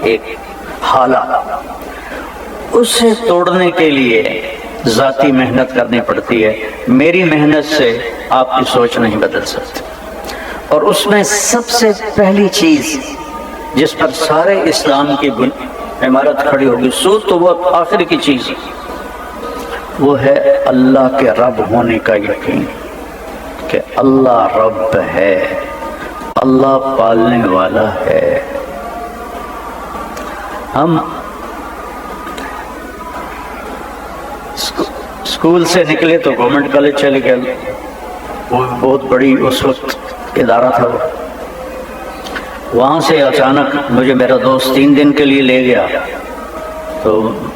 ایک حالہ، اسے توڑنے کے لیے ذاتی محنت کرنی پڑتی ہے. میری محنت سے آپ کی سوچ نہیں بدل سکتی. اور اس میں سب سے پہلی چیز جس پر سارے اسلام کی عمارت کھڑی ہوگی، سود تو وہ آخر کی چیز، وہ ہے اللہ کے رب ہونے کا یقین، کہ اللہ رب ہے، اللہ پالنے والا ہے. ہم اسکول سے نکلے تو گورنمنٹ کالج چلے گئے، وہ بہت بڑی اس وقت ادارہ تھا. وہاں سے اچانک مجھے میرا دوست 3 دن کے لیے لے گیا، تو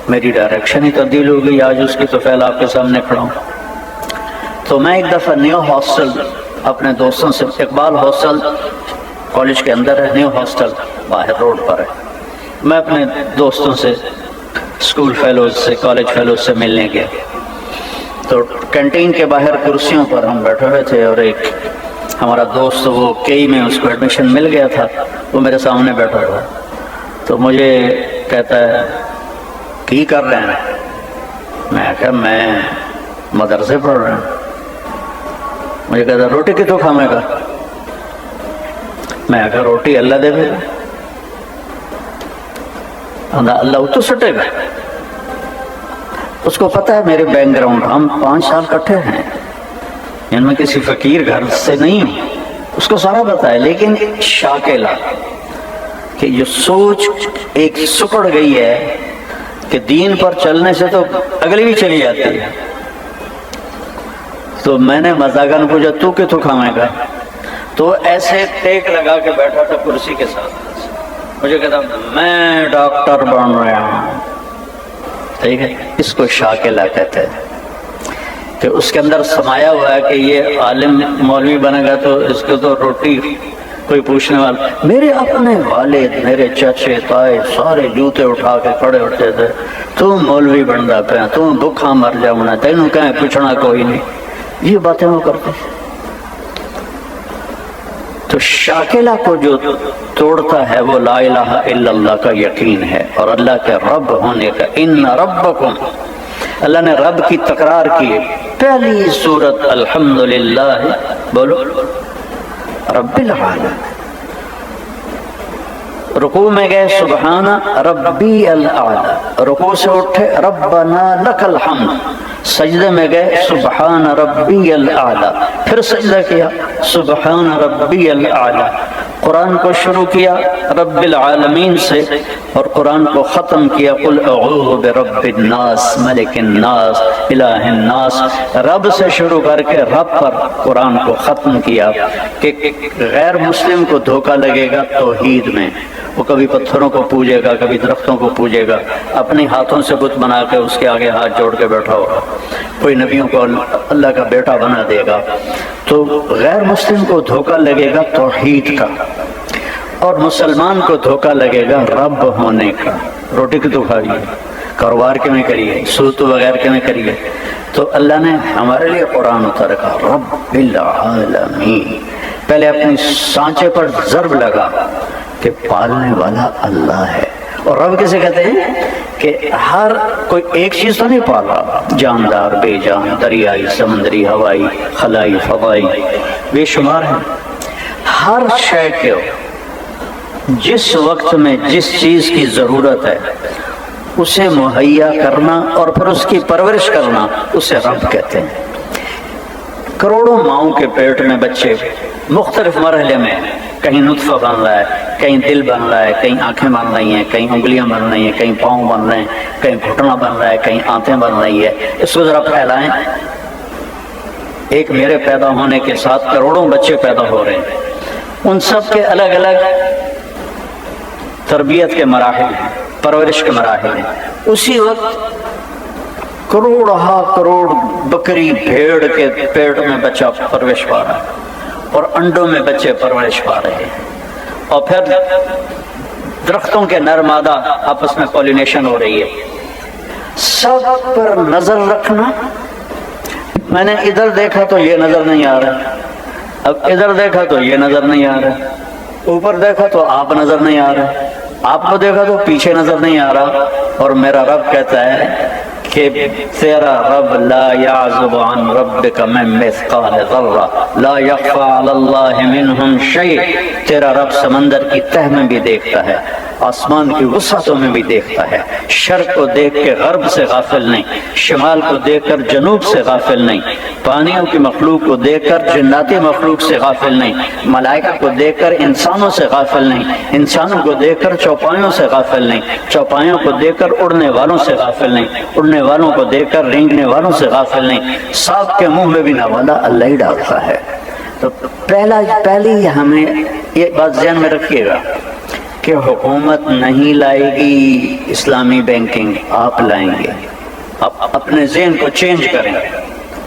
میری ڈائریکشن ہی تبدیل ہو گئی. آج اس کی تو فعل آپ کے سامنے کھڑا ہوں. تو میں ایک دفعہ نیو ہاسٹل اپنے دوستوں سے، اقبال ہاسٹل کالج کے اندر ہے، نیو ہاسٹل باہر روڈ پر ہے، میں اپنے دوستوں سے اسکول فیلوز سے، کالج فیلوز سے ملنے گیا. تو کینٹین کے باہر کرسیوں پر ہم بیٹھے ہوئے تھے، اور ایک ہمارا دوست وہ کئی میں اس کو ایڈمیشن مل گیا تھا، وہ میرے سامنے بیٹھا تھا، تو مجھے کہتا ہے کی کر رہے ہیں؟ میں کہا میں مدرسے پڑھ رہا ہوں۔ مجھے کہتا روٹی کتوں کھانے گا؟ میں کہا روٹی اللہ دے بھیجا، اللہ تو سٹے گا۔ اس کو پتہ ہے میرے بیک گراؤنڈ، ہم 5 سال کٹھے ہیں، ان میں کسی فقیر گھر سے نہیں ہوں، اس کو سارا پتہ ہے، لیکن شاکلہ کہ یہ سوچ ایک سکڑ گئی ہے کہ دین پر چلنے سے تو اگلی بھی چلی جاتی ہے۔ تو میں نے مذاقاً پوچھا تو کتوں کھانے گا؟ تو ایسے ٹیک لگا کے بیٹھا تھا کرسی کے ساتھ، مجھے کہتا میں ڈاکٹر بن رہا ہوں۔ ٹھیک ہے، اس کو شاکلہ کہتے ہیں کہ اس کے اندر سمایا ہوا ہے کہ یہ عالم مولوی بنے گا تو اس کو تو روٹی کوئی پوچھنے والا۔ میرے اپنے والد، میرے چچے تائے سارے جوتے اٹھا کے کھڑے ہوتے تھے، تو مولوی بنتا پیا، تو بھوکھا مر جاؤنا، تینوں کہیں پوچھنا کوئی نہیں، یہ باتیں وہ کرتے۔ تو شاکلہ کو جو توڑتا ہے وہ لا الہ الا اللہ کا یقین ہے، اور اللہ کے رب ہونے کا۔ ان ربکم، اللہ نے رب کی تکرار کی، پہلی سورت الحمدللہ، بولو رب العالمین۔ رکوع میں گئے سبحان ربی الاعلی، رکوع سے اٹھے ربنا لک الحمد، سجدے میں گئے سبحان ربی الاعلی، پھر سجدہ کیا سبحان ربی الاعلی۔ قرآن کو شروع کیا رب العالمین سے، اور قرآن کو ختم کیا قل اعوذ برب الناس ملک الناس الہ الناس، رب سے شروع کر کے رب پر قرآن کو ختم کیا۔ کہ غیر مسلم کو دھوکہ لگے گا توحید میں، وہ کبھی پتھروں کو پوجے گا، کبھی درختوں کو پوجے گا، اپنے ہاتھوں سے بت بنا کے اس کے آگے ہاتھ جوڑ کے بیٹھا ہوگا، کوئی نبیوں کو اللہ کا بیٹا بنا دے گا۔ تو غیر مسلم کو دھوکہ لگے گا توحید کا، اور مسلمان کو دھوکہ لگے گا رب ہونے کا۔ روٹی کی تو کھائیے، کاروبار کے میں کریے، سود وغیرہ کے میں کریے۔ تو اللہ نے ہمارے لیے قرآن اتار کا رب العالمین، پہلے اپنی سانچے پر ضرب لگا کہ پالنے والا اللہ ہے۔ اور رب کسے کہتے ہیں کہ ہر کوئی ایک چیز تو نہیں پال رہا، جاندار بے جان، دریائی سمندری ہوائی خلائی فضائی بے شمار ہیں، ہر شے کے جس وقت میں جس چیز کی ضرورت ہے اسے مہیا کرنا اور پھر اس کی پرورش کرنا، اسے رب کہتے ہیں۔ کروڑوں ماؤں کے پیٹ میں بچے مختلف مرحلے میں، کہیں نطفہ بن رہا ہے، کہیں دل بن رہا ہے، کہیں آنکھیں بن رہی ہیں، کہیں انگلیاں بن رہی ہیں، کہیں پاؤں بن رہے ہیں، کہیں گھٹنا بن رہا ہے، کہیں آنتیں بن رہی ہے۔ اس کو ذرا پھیلائیں، ایک میرے پیدا ہونے کے ساتھ کروڑوں بچے پیدا ہو رہے ہیں، ان سب کے الگ الگ تربیت کے مراحل ہیں، پرورش کے مراحل ہیں۔ اسی وقت کروڑ بکری بھیڑ کے پیٹ میں بچہ پرورش پا رہا ہے، اور انڈوں میں بچے پرورش پا رہے ہیں، اور پھر درختوں کے نر مادہ آپس میں پولینیشن ہو رہی ہے۔ سب پر نظر رکھنا، میں نے ادھر دیکھا تو یہ نظر نہیں آ رہا، اب ادھر دیکھا تو یہ نظر نہیں آ رہا، اوپر دیکھا تو آپ نظر نہیں آ رہے، آپ کو دیکھا تو پیچھے نظر نہیں آ رہا، اور میرا رب کہتا ہے کہ تیرا رب لا یعزب عن ربک من مثقال ذرہ لا یخفی علی اللہ منہم شیء، تیرا رب سمندر کی تہ میں بھی دیکھتا ہے، آسمان کی وسعتوں میں بھی دیکھتا ہے، شرق کو دیکھ کے غرب سے غافل نہیں، شمال کو دیکھ کر جنوب سے غافل نہیں، پانیوں کی مخلوق کو دیکھ کر جناتی مخلوق سے غافل نہیں، ملائکہ کو دیکھ کر انسانوں سے غافل نہیں، انسانوں کو دیکھ کر چوپایوں سے غافل نہیں، چوپایوں کو دیکھ کر اڑنے والوں سے غافل نہیں، اڑنے والوں کو دیکھ کر رینگنے والوں سے غافل نہیں، سانپ کے منہ میں بھی نوالا اللہ ہی ڈالتا ہے۔ تو پہلی ہمیں یہ بات ذہن میں رکھیے گا کہ حکومت نہیں لائے گی اسلامی بینکنگ، آپ لائیں گے۔ آپ اپنے ذہن کو چینج کریں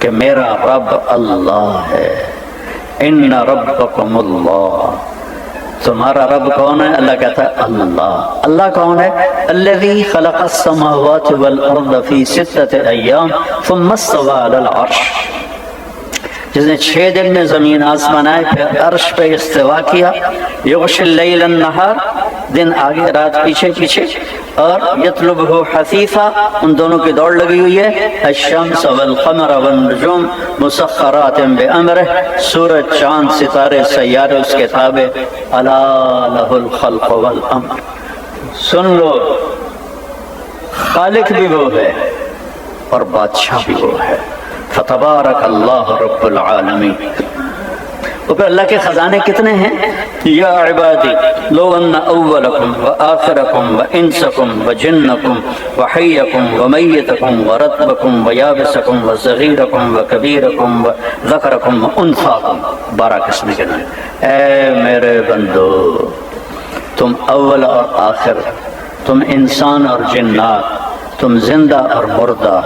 کہ میرا رب اللہ ہے، ان ربکم اللہ۔ تمہارا رب کون ہے؟ اللہ کہتا ہے اللہ. اللہ کون ہے؟ الذی خلق السماوات والارض فی ستۃ ایام ثم استوى علی العرش، جس نے 6 دن میں زمین آسمان آئے پھر عرش پہ استوا کیا. یغشی اللیل النہار، دن آگے رات پیچھے پیچھے. اور یطلبہ حثیثا، ان دونوں کی دوڑ لگی ہوئی ہے. الشمس والقمر والنجوم مسخرات بامرہ، سورج چاند ستارے سیارے اس کے تابع. الا لہ الخلق والامر، سن لو خالق بھی وہ ہے اور بادشاہ بھی وہ ہے. فتبارک اللہ رب العالمین. اور پھر اللہ کے خزانے کتنے ہیں؟ یا عبادی لو ان اولکم وآخرکم وانسکم وجنکم وحیکم ومیتکم ورتبکم ویابسکم وصغیرکم وکبیرکم وذکرکم وانثاکم، 12 قسم کے نام. اے میرے بندو، تم اول اور آخر، تم انسان اور جنات، تم زندہ اور مردہ،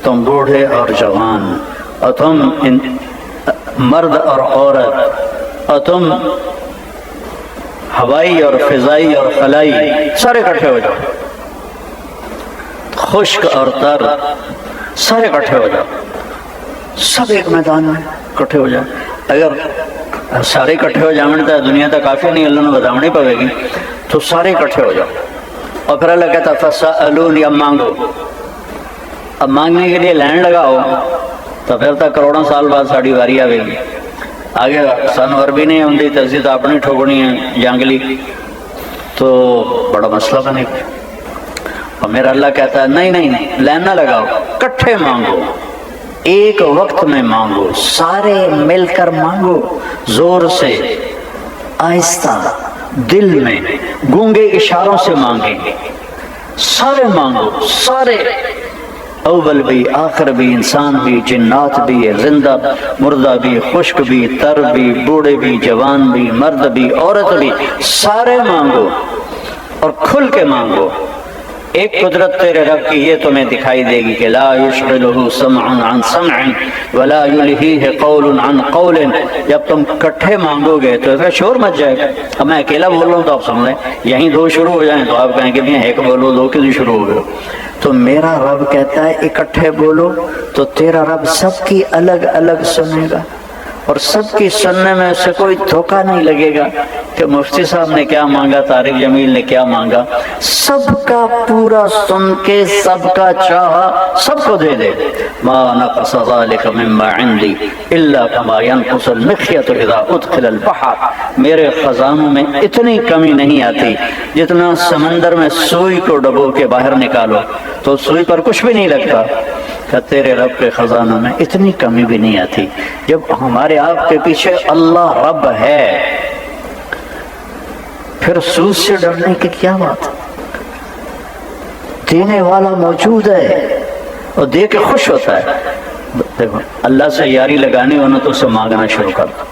تم بوڑھے اور جوان، اور تم مرد اور عورت، اور تم ہوائی اور فضائی اور خلائی، سارے اکٹھے ہو جاؤ. خشک اور تر سارے اکٹھے ہو جاؤ، سب ایک میدان میں اکٹھے ہو جاؤ. اگر سارے اکٹھے ہو جاؤں تو دنیا تو کافی نہیں، اللہ نے بتاؤنی پڑے گی. تو سارے اکٹھے ہو جاؤ. اور پھر اللہ کہتا فسألونی، اب مانگو. اب مانگنے کے لیے لائن لگاؤ تو پھر تک کروڑوں سال بعد ساڑی واری آئے گی. آگے سنور بھی نہیں ہوتی تو اسی تو اپنی ٹھوکنی ہے جانگلی، تو بڑا مسئلہ بنے گا. اور میرا اللہ کہتا ہے نہیں نہیں، لائن نہ لگاؤ، کٹھے مانگو، ایک وقت میں مانگو، سارے مل کر مانگو، زور سے، آہستہ، دل میں، گونگے اشاروں سے مانگیں گے. سارے مانگو، سارے، اول بھی، آخر بھی، انسان بھی، جنات بھی، زندہ مردہ بھی، خشک بھی، تر بھی، بوڑھے بھی، جوان بھی، مرد بھی، عورت بھی، سارے مانگو اور کھل کے مانگو. ایک قدرت تیرے رب کی یہ تمہیں دکھائی دے گی کہ لا یشغلہ سمع عن سمع ولا یلہیہ قول عن قول. جب تم کٹھے مانگو گے تو ایسا شور مچ جائے گا. اب میں اکیلا بول رہا ہوں تو آپ سن لیں، یہیں دو شروع ہو جائیں تو آپ کہیں کہ میں ایک بولو، دو کے لیے شروع ہو گئے. تو میرا رب کہتا ہے اکٹھے بولو تو تیرا رب سب کی الگ الگ سنے گا، اور سب کی سننے میں اسے کوئی دھوکہ نہیں لگے گا کہ مفتی صاحب نے کیا مانگا، طارق جمیل نے کیا مانگا. سب کا پورا سن کے سب کا چاہا سب کو دے دے. ما نقص ذلك مما عندي الا كما ينقص المخيط اذا ادخل البحر. میرے خزانوں میں اتنی کمی نہیں آتی جتنا سمندر میں سوئی کو ڈبو کے باہر نکالو تو سوئی پر کچھ بھی نہیں لگتا. کہ تیرے رب کے خزانوں میں اتنی کمی بھی نہیں آتی. جب ہمارے آپ کے پیچھے اللہ رب ہے پھر سود سے ڈرنے کی کیا بات؟ دینے والا موجود ہے اور دے کے خوش ہوتا ہے. دیکھو، اللہ سے یاری لگانی ہو نا تو اس سے مانگنا شروع کر دو.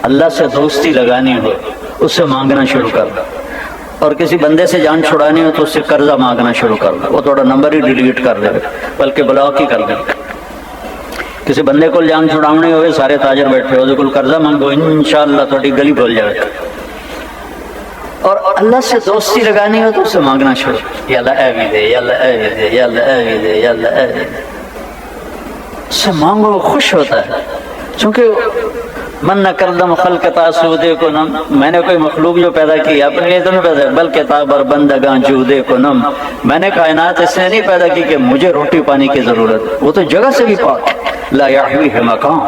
اللہ سے دوستی لگانی ہو اس سے مانگنا شروع کر دو. اور کسی بندے سے جان چھڑانی ہو تو اس سے قرضہ مانگنا شروع کر دو. وہ تھوڑا نمبر ہی ڈیلیٹ کر دے بلکہ بلاک ہی کر دے. کسی بندے کو جان چھڑانے ہوئے سارے تاجر بیٹھے ہو تو قرضہ مانگو، انشاءاللہ تھوڑی گلی بھول جائے. اور اللہ سے دوستی لگانی ہو تو اس سے مانگنا شروع، یا اللہ اے بھی دے، یا اللہ اے بھی دے، یا اللہ اے بھی دے، یا اللہ اے بھی دے. اس سے مانگو، خوش ہوتا ہے. چونکہ من نہ کردم خلق تاسودے کو نم، میں نے کوئی مخلوق جو پیدا کی اپنے لیے تو نہیں پیدا، بلکہ تابر بندگاں جودے کو نم، میں نے کائنات اس نے نہیں پیدا کی کہ مجھے روٹی پانی کی ضرورت. وہ تو جگہ سے بھی پاک. لا یحوی ہے مقام،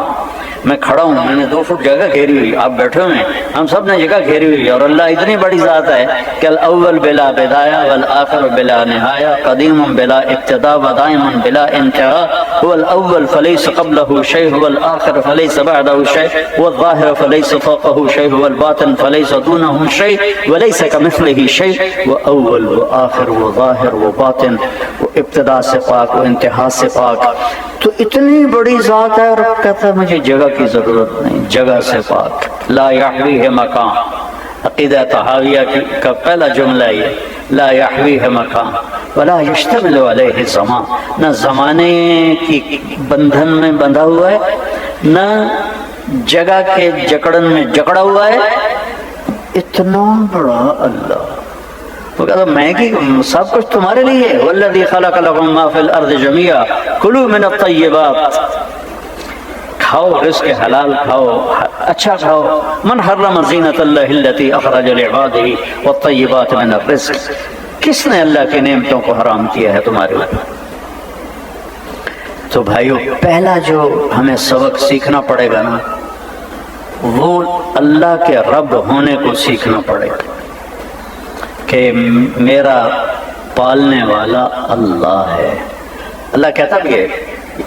میں کھڑا ہوں، میں نے 2 فٹ جگہ گھیری ہوئی، آپ بیٹھے ہوئے ہیں، ہم سب نے جگہ گھیری ہوئی. اور اللہ اتنی بڑی ذات ہے کہ الاول بلا بدایہ والآخر بلا نہایہ، قدیم بلا ابتدا ودائم بلا انتہا. هو الاول فليس قبله شيء، هو الاخر فليس بعده شيء، هو الظاهر فليس فوقه شيء، هو الباطن فليس دونه شيء، وليس كمثله شيء. وہ اول و آخر و ظاہر و باطن، وہ ابتدا سے پاک و انتہا سے پاک. تو اتنی بڑی ذات ہے اور کہتا ہے مجھے جگہ کی ضرورت نہیں، جگہ سے پاک. لا یحوی ہے مکان، عقیدہ طحاویہ کا پہلا جملہ یہ، لا یحوی ہے مکان ولا یشتمل علیہ زمان. نہ زمانے کی بندھن میں بندھا ہوا ہے، نہ جگہ کے جکڑن میں جکڑا ہوا ہے، اتنا بڑا اللہ، وہ کہتا میں کہ سب کچھ تمہارے لیے ہے، والذی خلق لکم ما فی الارض جمیعا کلوا من الطیبات، کھاؤ رزق حلال کھاؤ، اچھا کھاؤ. من حرم زینت اللہ التی اخرج لعبادہ والطیبات من الرزق، کس نے اللہ کی نعمتوں کو حرام کیا ہے تمہارے اوپر؟ تو بھائیو پہلا جو ہمیں سبق سیکھنا پڑے گا نا، وہ اللہ کے رب ہونے کو سیکھنا پڑے گا کہ میرا پالنے والا اللہ ہے. اللہ کہتا بھی ہے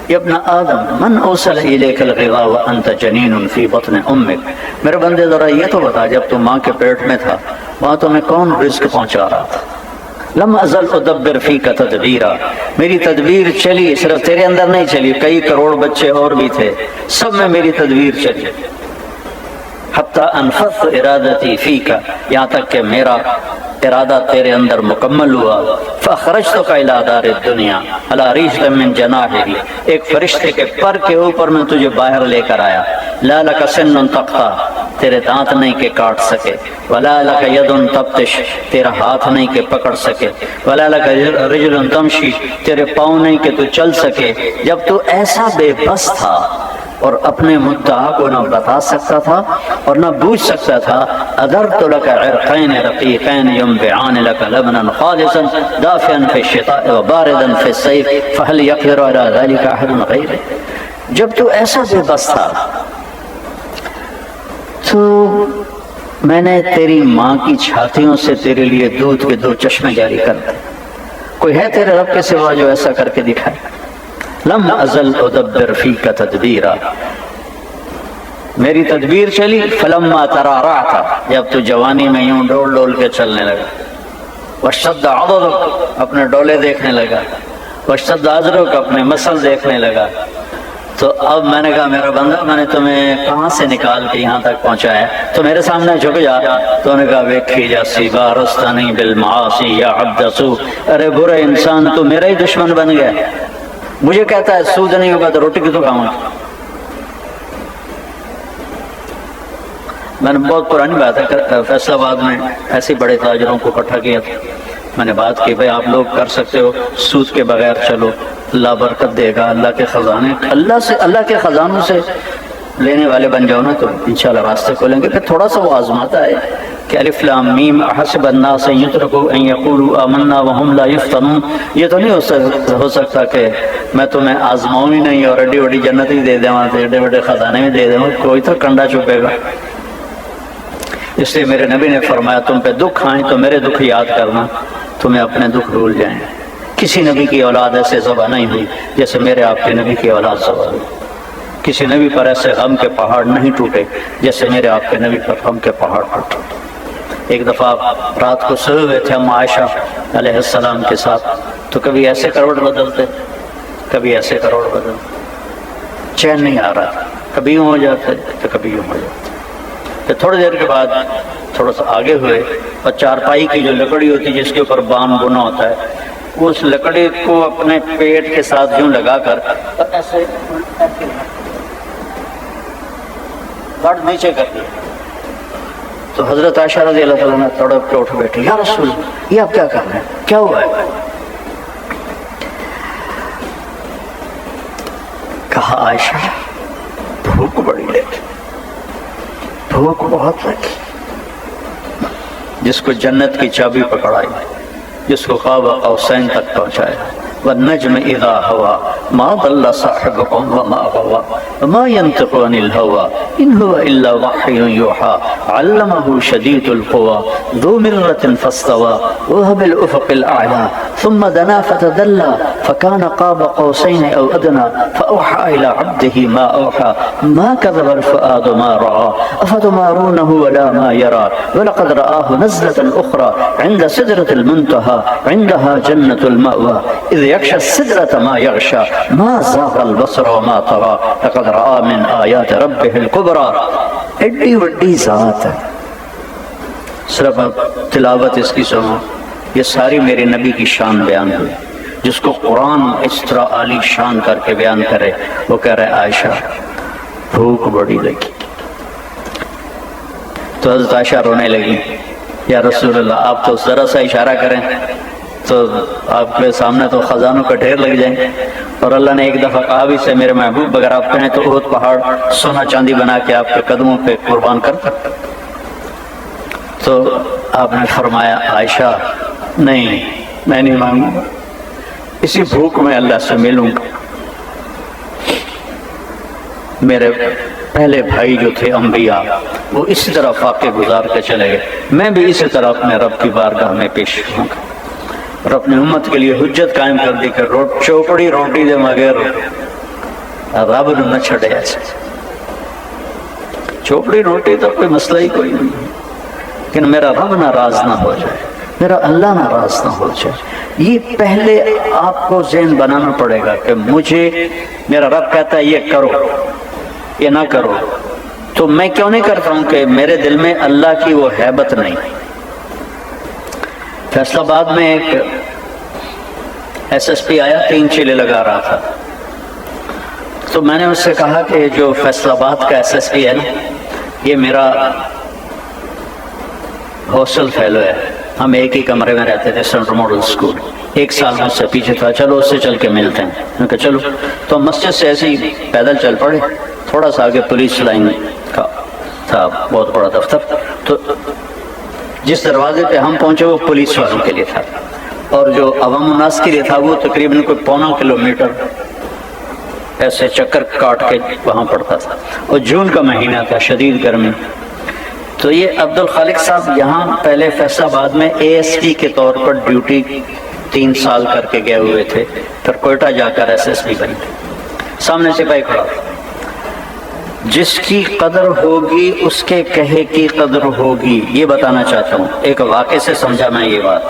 یا ابن آدم من اوصل الیک الغذاء وانت جنین فی بطن امک، میرے بندے ذرا یہ تو بتا جب تو ماں کے پیٹ میں تھا وہاں تمہیں کون رزق پہنچا رہا تھا؟ لم ازل ادبر فیک تدبیرا، میری تدبیر چلی، صرف تیرے اندر نہیں چلی، کئی کروڑ بچے اور بھی تھے، سب میں میری تدبیر چلی. حتی انفذت ارادتی فیک، یہاں تک کہ میرا ارادہ تیرے اندر مکمل ہوا. فاخرجتک الی دار الدنیا علی ریشۃ من جناحہ، ایک فرشتے کے پر کے اوپر میں تجھے باہر لے کر آیا. لا لک سن تقطع، تیرے دانت نہیں کہ کاٹ سکے، ولا لک ید تبطش، تیرا ہاتھ نہیں کہ پکڑ سکے، ولا لک رجل تمشی، تیرے پاؤں نہیں کہ تو چل سکے. جب تو ایسا بے بس تھا اور اپنے مدعا کو نہ بتا سکتا تھا اور نہ بوجھ سکتا تھا، ادرت لک عرقین رقیقین ینبعان لک لبنا خالصا دافئا فی الشتاء وباردا فی الصیف فهل یقدر علی ذلک احد غیرک. جب تو ایسا بے بس تھا تو میں نے تیری ماں کی چھاتیوں سے تیرے لیے دودھ کے 2 چشمے جاری کر دیے. کوئی ہے تیرے رب کے سوا جو ایسا کر کے دکھائے؟ لم ازل ادبر فیک تدبیرا، میری تدبیر چلی. فلما ترعرعت، جب تو جوانی میں یوں ڈول ڈول کے چلنے لگا. واشتد عضدک، اپنے ڈولے دیکھنے لگا. واشتد عضدک، اپنے مسل دیکھنے لگا. تو اب میں نے کہا میرا بندہ میں نے تمہیں کہاں سے نکال کے یہاں تک پہنچایا، تو میرے سامنے جھک جا. تو نے کہا ویکھی جا سیبا رستانی بالمعاصی یا عبد سو، ارے برے انسان تو میرا ہی دشمن بن گیا. مجھے کہتا ہے سود نہیں ہوگا تو روٹی کی تو کھاؤں. میں نے بہت پرانی بات ہے، فیصل آباد میں ایسے بڑے تاجروں کو اکٹھا کیا تھا. میں نے بات کی بھائی آپ لوگ کر سکتے ہو سود کے بغیر، چلو اللہ برکت دے گا، اللہ کے خزانے اللہ کے خزانوں سے لینے والے بن جاؤ نا تو انشاءاللہ راستے کھولیں گے. پھر تھوڑا سا وہ آزماتا ہے کہ الف لام میم احسب الناس ان یترکوا ان یقولوا آمنا وهم لا یفتنون. یہ تو نہیں ہو سکتا کہ میں تمہیں آزماؤں ہی نہیں اور اڈی وڈی جنت ہی دے دیں، ایڈے بڑے خزانے بھی دے دیں، کوئی تو کنڈا چھپے گا. اس لیے میرے نبی نے فرمایا تم پہ دکھ آئیں تو میرے دکھ یاد کرنا، تمہیں اپنے دکھ بھول جائیں. کسی نبی کی اولاد ایسے ذبح نہیں ہوئی جیسے میرے آپ کے نبی کی اولاد ذبح ہوئی. کسی نبی پر ایسے غم کے پہاڑ نہیں ٹوٹے جیسے میرے آپ کے نبی پر غم کے پہاڑ ٹوٹے. ایک دفعہ رات کو سوئے ہوئے تھے ہم عائشہ علیہ السلام کے ساتھ، تو کبھی ایسے کروٹ بدلتے کبھی ایسے کروٹ بدلتے، چین نہیں آ رہا، کبھی یوں ہو جاتے تو کبھی یوں ہو جاتے. پھر تھوڑی دیر کے بعد تھوڑا سا آگے ہوئے اور چارپائی کی جو لکڑی ہوتی ہے جس کے اوپر بام بنا ہوتا ہے، اس لکڑی کو اپنے پیٹ کے ساتھ یوں لگا کر ایسے گڑ نیچے کر دیا. تو حضرت عائشہ رضی اللہ تعالیٰ نے تڑپ کے اٹھ بیٹھی، یا رسول اللہ یہ آپ کیا کر رہے ہیں، کیا ہوا ہے؟ کہا عائشہ بھوک بڑی لگی، بھوک بہت لگی. جس کو جنت کی چابی پکڑائی، جس کو قاب قوسین تک پہنچایا. والنجم اذا هوى ما ضل صاحبكم وما غوى ما ينطق عن الهوى ان هو الا وحي يوحى علمه شديد القوى ذو مرة فاستوى وهو بالافق الاعلى ثم دنا فتدلى فكان قاب قوسين او ادنى فاوحى الى عبده ما اوحى ما كذب الفؤاد ما راى افتمارونه ولا ما يرى ولقد رآه نزلة اخرى عند سدرة المنتهى عندها جنة المأوى اذ يغشى السدرة ما يغشى ما زاغ البصر وما طغى لقد رأى من آيات ربه الكبرى. ایڈی وڈی ذات ہے، صرف تلاوت اس کی سنو، یہ ساری میرے نبی کی شان بیان ہوئی. جس کو قرآن اس طرح عالی شان کر کے بیان کرے وہ کہہ رہے عائشہ بھوک بڑی لگی. تو حضرت عائشہ رونے لگی، یا رسول اللہ آپ تو ذرا سا اشارہ کریں تو آپ کے سامنے تو خزانوں کا ڈھیر لگ جائیں، اور اللہ نے ایک دفعہ کہا بھی سے میرے محبوب اگر آپ کہیں تو احد پہاڑ سونا چاندی بنا کے آپ کے قدموں پہ قربان کر سکتا۔ تو آپ نے فرمایا عائشہ نہیں، میں نہیں مانگوں گا، اسی بھوک میں اللہ سے ملوں گا۔ میرے پہلے بھائی جو تھے انبیاء وہ اسی طرح فاقے گزار کے چلے گئے، میں بھی اسی طرح اپنے رب کی بارگاہ میں پیش ہوں گا، اور اپنی امت کے لیے حجت قائم کر دی کہ چوپڑی روٹی دے مگر رب نہ چھڑے ایسے۔ چوپڑی روٹی تو کوئی مسئلہ ہی کوئی نہیں، لیکن میرا رب ناراض نہ ہو جائے، میرا اللہ ناراض نہ ہو جائے، یہ پہلے آپ کو ذہن بنانا پڑے گا کہ مجھے میرا رب کہتا ہے یہ کرو یہ نہ کرو، تو میں کیوں نہیں کرتا ہوں کہ میرے دل میں اللہ کی وہ ہیبت نہیں۔ فیصل آباد میں ایک SSP آیا، 3 چیلے لگا رہا تھا، تو میں نے اس سے کہا کہ جو فیصل آباد کا SSP ہے نا یہ میرا ہاسٹل فیلو ہے، ہم ایک ہی کمرے میں رہتے تھے سینٹرل ماڈل اسکول، 1 سال مجھ سے پیچھے تھا، چلو اس سے چل کے ملتے ہیں۔ میں کہا چلو، تو مسجد سے ایسے ہی پیدل چل پڑے، تھوڑا سا آگے پولیس لائن کا تھا بہت بڑا دفتر، تو جس دروازے پہ ہم پہنچے وہ پولیس والوں کے لیے تھا، اور جو عوام الناس کے لیے تھا وہ تقریباً کوئی 1.25 کلومیٹر ایسے چکر کاٹ کے وہاں پڑتا تھا، اور جون کا مہینہ تھا، شدید گرمی۔ تو یہ عبد الخالق صاحب یہاں پہلے فیصل آباد میں ASP کے طور پر ڈیوٹی 3 سال کر کے گئے ہوئے تھے، پھر کوئٹہ جا کر SSP بنے۔ سامنے سپاہی کھڑا، جس کی قدر ہوگی اس کے کہے کی قدر ہوگی، یہ بتانا چاہتا ہوں، ایک واقعے سے سمجھا میں یہ بات۔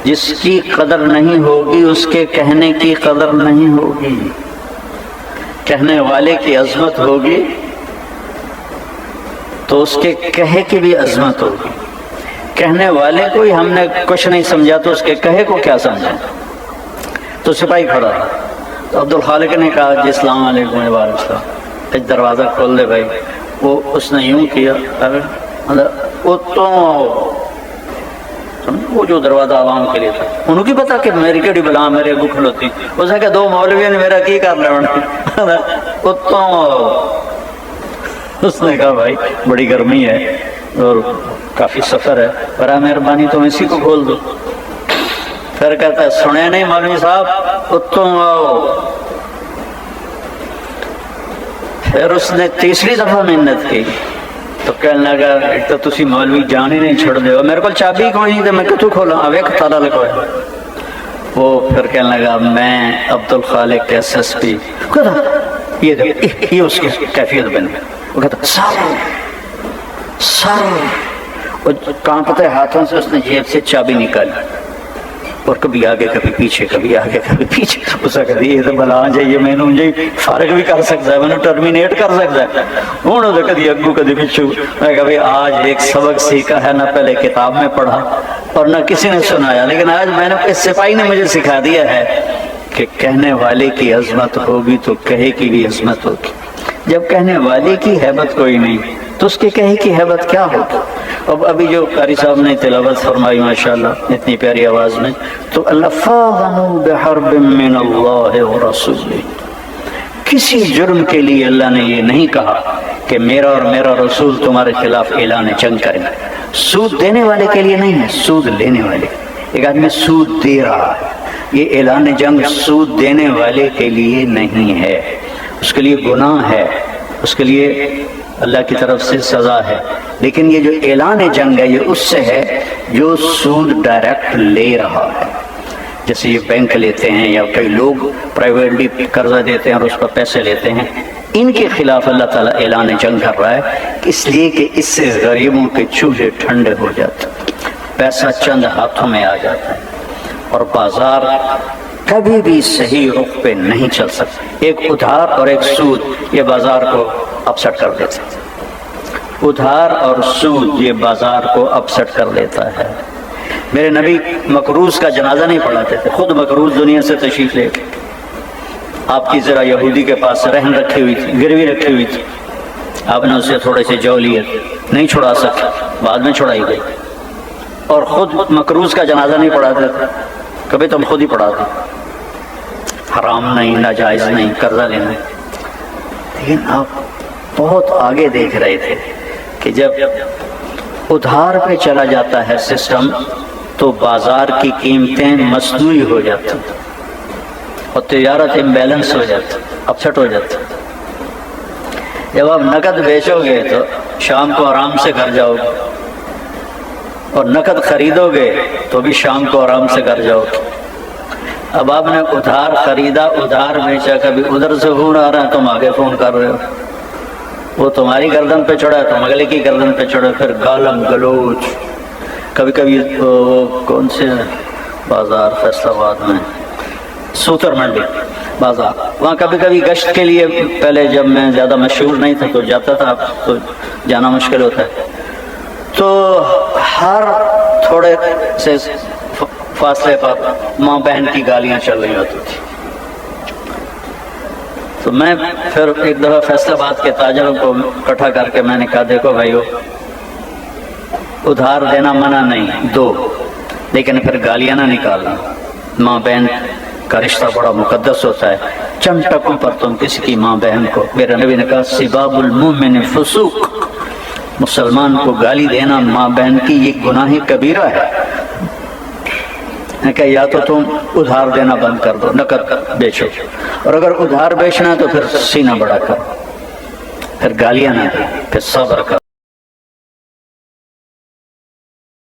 جس کی قدر نہیں ہوگی اس کے کہنے کی قدر نہیں ہوگی، کہنے والے کی عظمت ہوگی تو اس کے کہے کی بھی عظمت ہوگی، کہنے والے کو ہی ہم نے کچھ نہیں سمجھا تو اس کے کہے کو کیا سمجھا۔ تو سپاہی کھڑا، تو عبد الخالق نے کہا جی السلام علیکم، وعلیکم السلام، ایک دروازہ کھول دے بھائی۔ وہ اس نے یوں کیا، وہ جو دروازہ عوام کے لیے تھا، انہوں کی پتا کہ میری کیڑی بلا میرے اگو کھلوتی، اس نے کہا 2 مولوی نے میرا کی کرنا ہونا، اس نے کہا بھائی بڑی گرمی ہے اور کافی سفر ہے، برائے مہربانی تم اسی کو کھول دو۔ پھر کہتا ہے سنے نہیں مولوی صاحب، اتوں آؤ۔ پھر اس نے تیسری دفعہ محنت کی تو کہنے لگا ایک تو تسی مولوی جان ہی نہیں چھڑ دے، میرے کو چابی کوئی نہیں، میں کتوں کھولا، اب ایک تالا لگوائے۔ وہ پھر کہنے لگا میں عبد الخالق SSP، یہ اس کی کیفیت بنی۔ وہ کہتا سر وہ کانپتے ہاتھوں سے اس نے جیب سے چابی نکالی، اور کبھی آگے کبھی پیچھے، کبھی آگے کبھی پیچھے، اسے کہا یہ تو بلا جائیے میں نے فارغ بھی کر سکتا ہے، میں نے ٹرمینیٹ کر سکتا ہے، انہوں نے کدی اگو کدی پیچھو۔ میں کہا بھائی آج ایک سبق سیکھا ہے، نہ پہلے کتاب میں پڑھا اور نہ کسی نے سنایا، لیکن آج میں نے اس سپاہی نے مجھے سکھا دیا ہے کہ کہنے والے کی عظمت ہوگی تو کہے کی بھی عظمت ہوگی۔ جب کہنے والے کی ہیبت کوئی نہیں تو اس کے کہے کی ہیبت کیا ہوگی۔ اب ابھی جو قاری صاحب نے تلاوت فرمائی ماشاءاللہ اتنی پیاری آواز میں، تو اللہ فَاذَنُوا بِحَرْبٍ مِّنَ اللَّهِ وَرَسُولِهِ، کسی جرم کے لیے اللہ نے یہ نہیں کہا کہ میرا اور میرا رسول تمہارے خلاف اعلان جنگ کریں۔ سود دینے والے کے لیے نہیں ہے، سود لینے والے۔ ایک آدمی سود دے رہا ہے، یہ اعلان جنگ سود دینے والے کے لیے نہیں ہے، اس کے لیے گناہ ہے، اس کے لیے اللہ کی طرف سے سزا ہے۔ لیکن یہ جو اعلان جنگ ہے یہ اس سے ہے جو سود ڈائریکٹ لے رہا ہے، جیسے یہ بینک لیتے ہیں یا کئی لوگ پرائیویٹلی قرضہ دیتے ہیں اور اس پر پیسے لیتے ہیں، ان کے خلاف اللہ تعالیٰ اعلان جنگ کر رہا ہے، اس لیے کہ اس سے غریبوں کے چولہے ٹھنڈے ہو جاتے ہیں، پیسہ چند ہاتھوں میں آ جاتا ہے، اور بازار کبھی بھی صحیح رخ پہ نہیں چل سکتا۔ ایک ادھار اور ایک سود یہ بازار کو اپسٹ کر دیتا ہے، ادھار اور سود یہ بازار کو اپسٹ کر دیتا ہے۔ میرے نبی مقروض کا جنازہ نہیں پڑھاتے تھے، خود مقروض دنیا سے تشریف لے گئے، آپ کی ذرا یہودی کے پاس رہن رکھی ہوئی تھی، گروی رکھی ہوئی تھی، آپ نے اسے تھوڑے سے جو لیے، نہیں چھڑا سکے، بعد میں چھڑائی گئی، اور خود مکروز کا جنازہ نہیں پڑھاتے تھے، کبھی تم خود ہی پڑھاتے، حرام نہیں، ناجائز نہیں، قرضہ لینا، لیکن آپ بہت آگے دیکھ رہے تھے کہ جب ادھار پہ چلا جاتا ہے سسٹم تو بازار کی قیمتیں مصنوعی ہو جاتی اور تجارت امبیلنس ہو جاتی، اپسٹ ہو جاتی۔ جب آپ نقد بیچو گے تو شام کو آرام سے گھر جاؤ گے، اور نقد خریدو گے تو بھی شام کو آرام سے گھر جاؤ گے۔ اب آپ نے ادھار خریدا، ادھار بیچا، کبھی ادھر سے فون آ رہا ہے، تم آگے فون کر رہے ہو، وہ تمہاری گردن پہ چڑھا ہے، تم اگلے کی گردن پہ چڑھے، پھر گالم گلوچ۔ کبھی کبھی کون سے بازار فیصل آباد میں، سوتر منڈی بازار، وہاں کبھی کبھی گشت کے لیے، پہلے جب میں زیادہ مشہور نہیں تھا تو جاتا تھا، تو جانا مشکل ہوتا ہے، تو ہر تھوڑے سے فاصلے پر ماں بہن کی گالیاں چل رہی ہوتی تھی۔ تو میں پھر ایک دفعہ فیصل آباد کے تاجروں کو اکٹھا کر کے میں نے کہا، دیکھو بھائیو، ادھار دینا منع نہیں، دو، لیکن پھر گالیاں نہ نکالنا، ماں بہن کا رشتہ بڑا مقدس ہوتا ہے، چند ٹکوں پر تم کسی کی ماں بہن کو، میرے نبی نے کہا سباب المؤمن فسوق، مسلمان کو گالی دینا ماں بہن کی یہ گناہ کبیرہ ہے۔ کہ یا تو تم ادھار دینا بند کر دو، نقد بیچو، اور اگر ادھار بیچنا ہے تو پھر سینہ بڑا کرو، پھر گالیاں نہ دو، پھر صبر کرو۔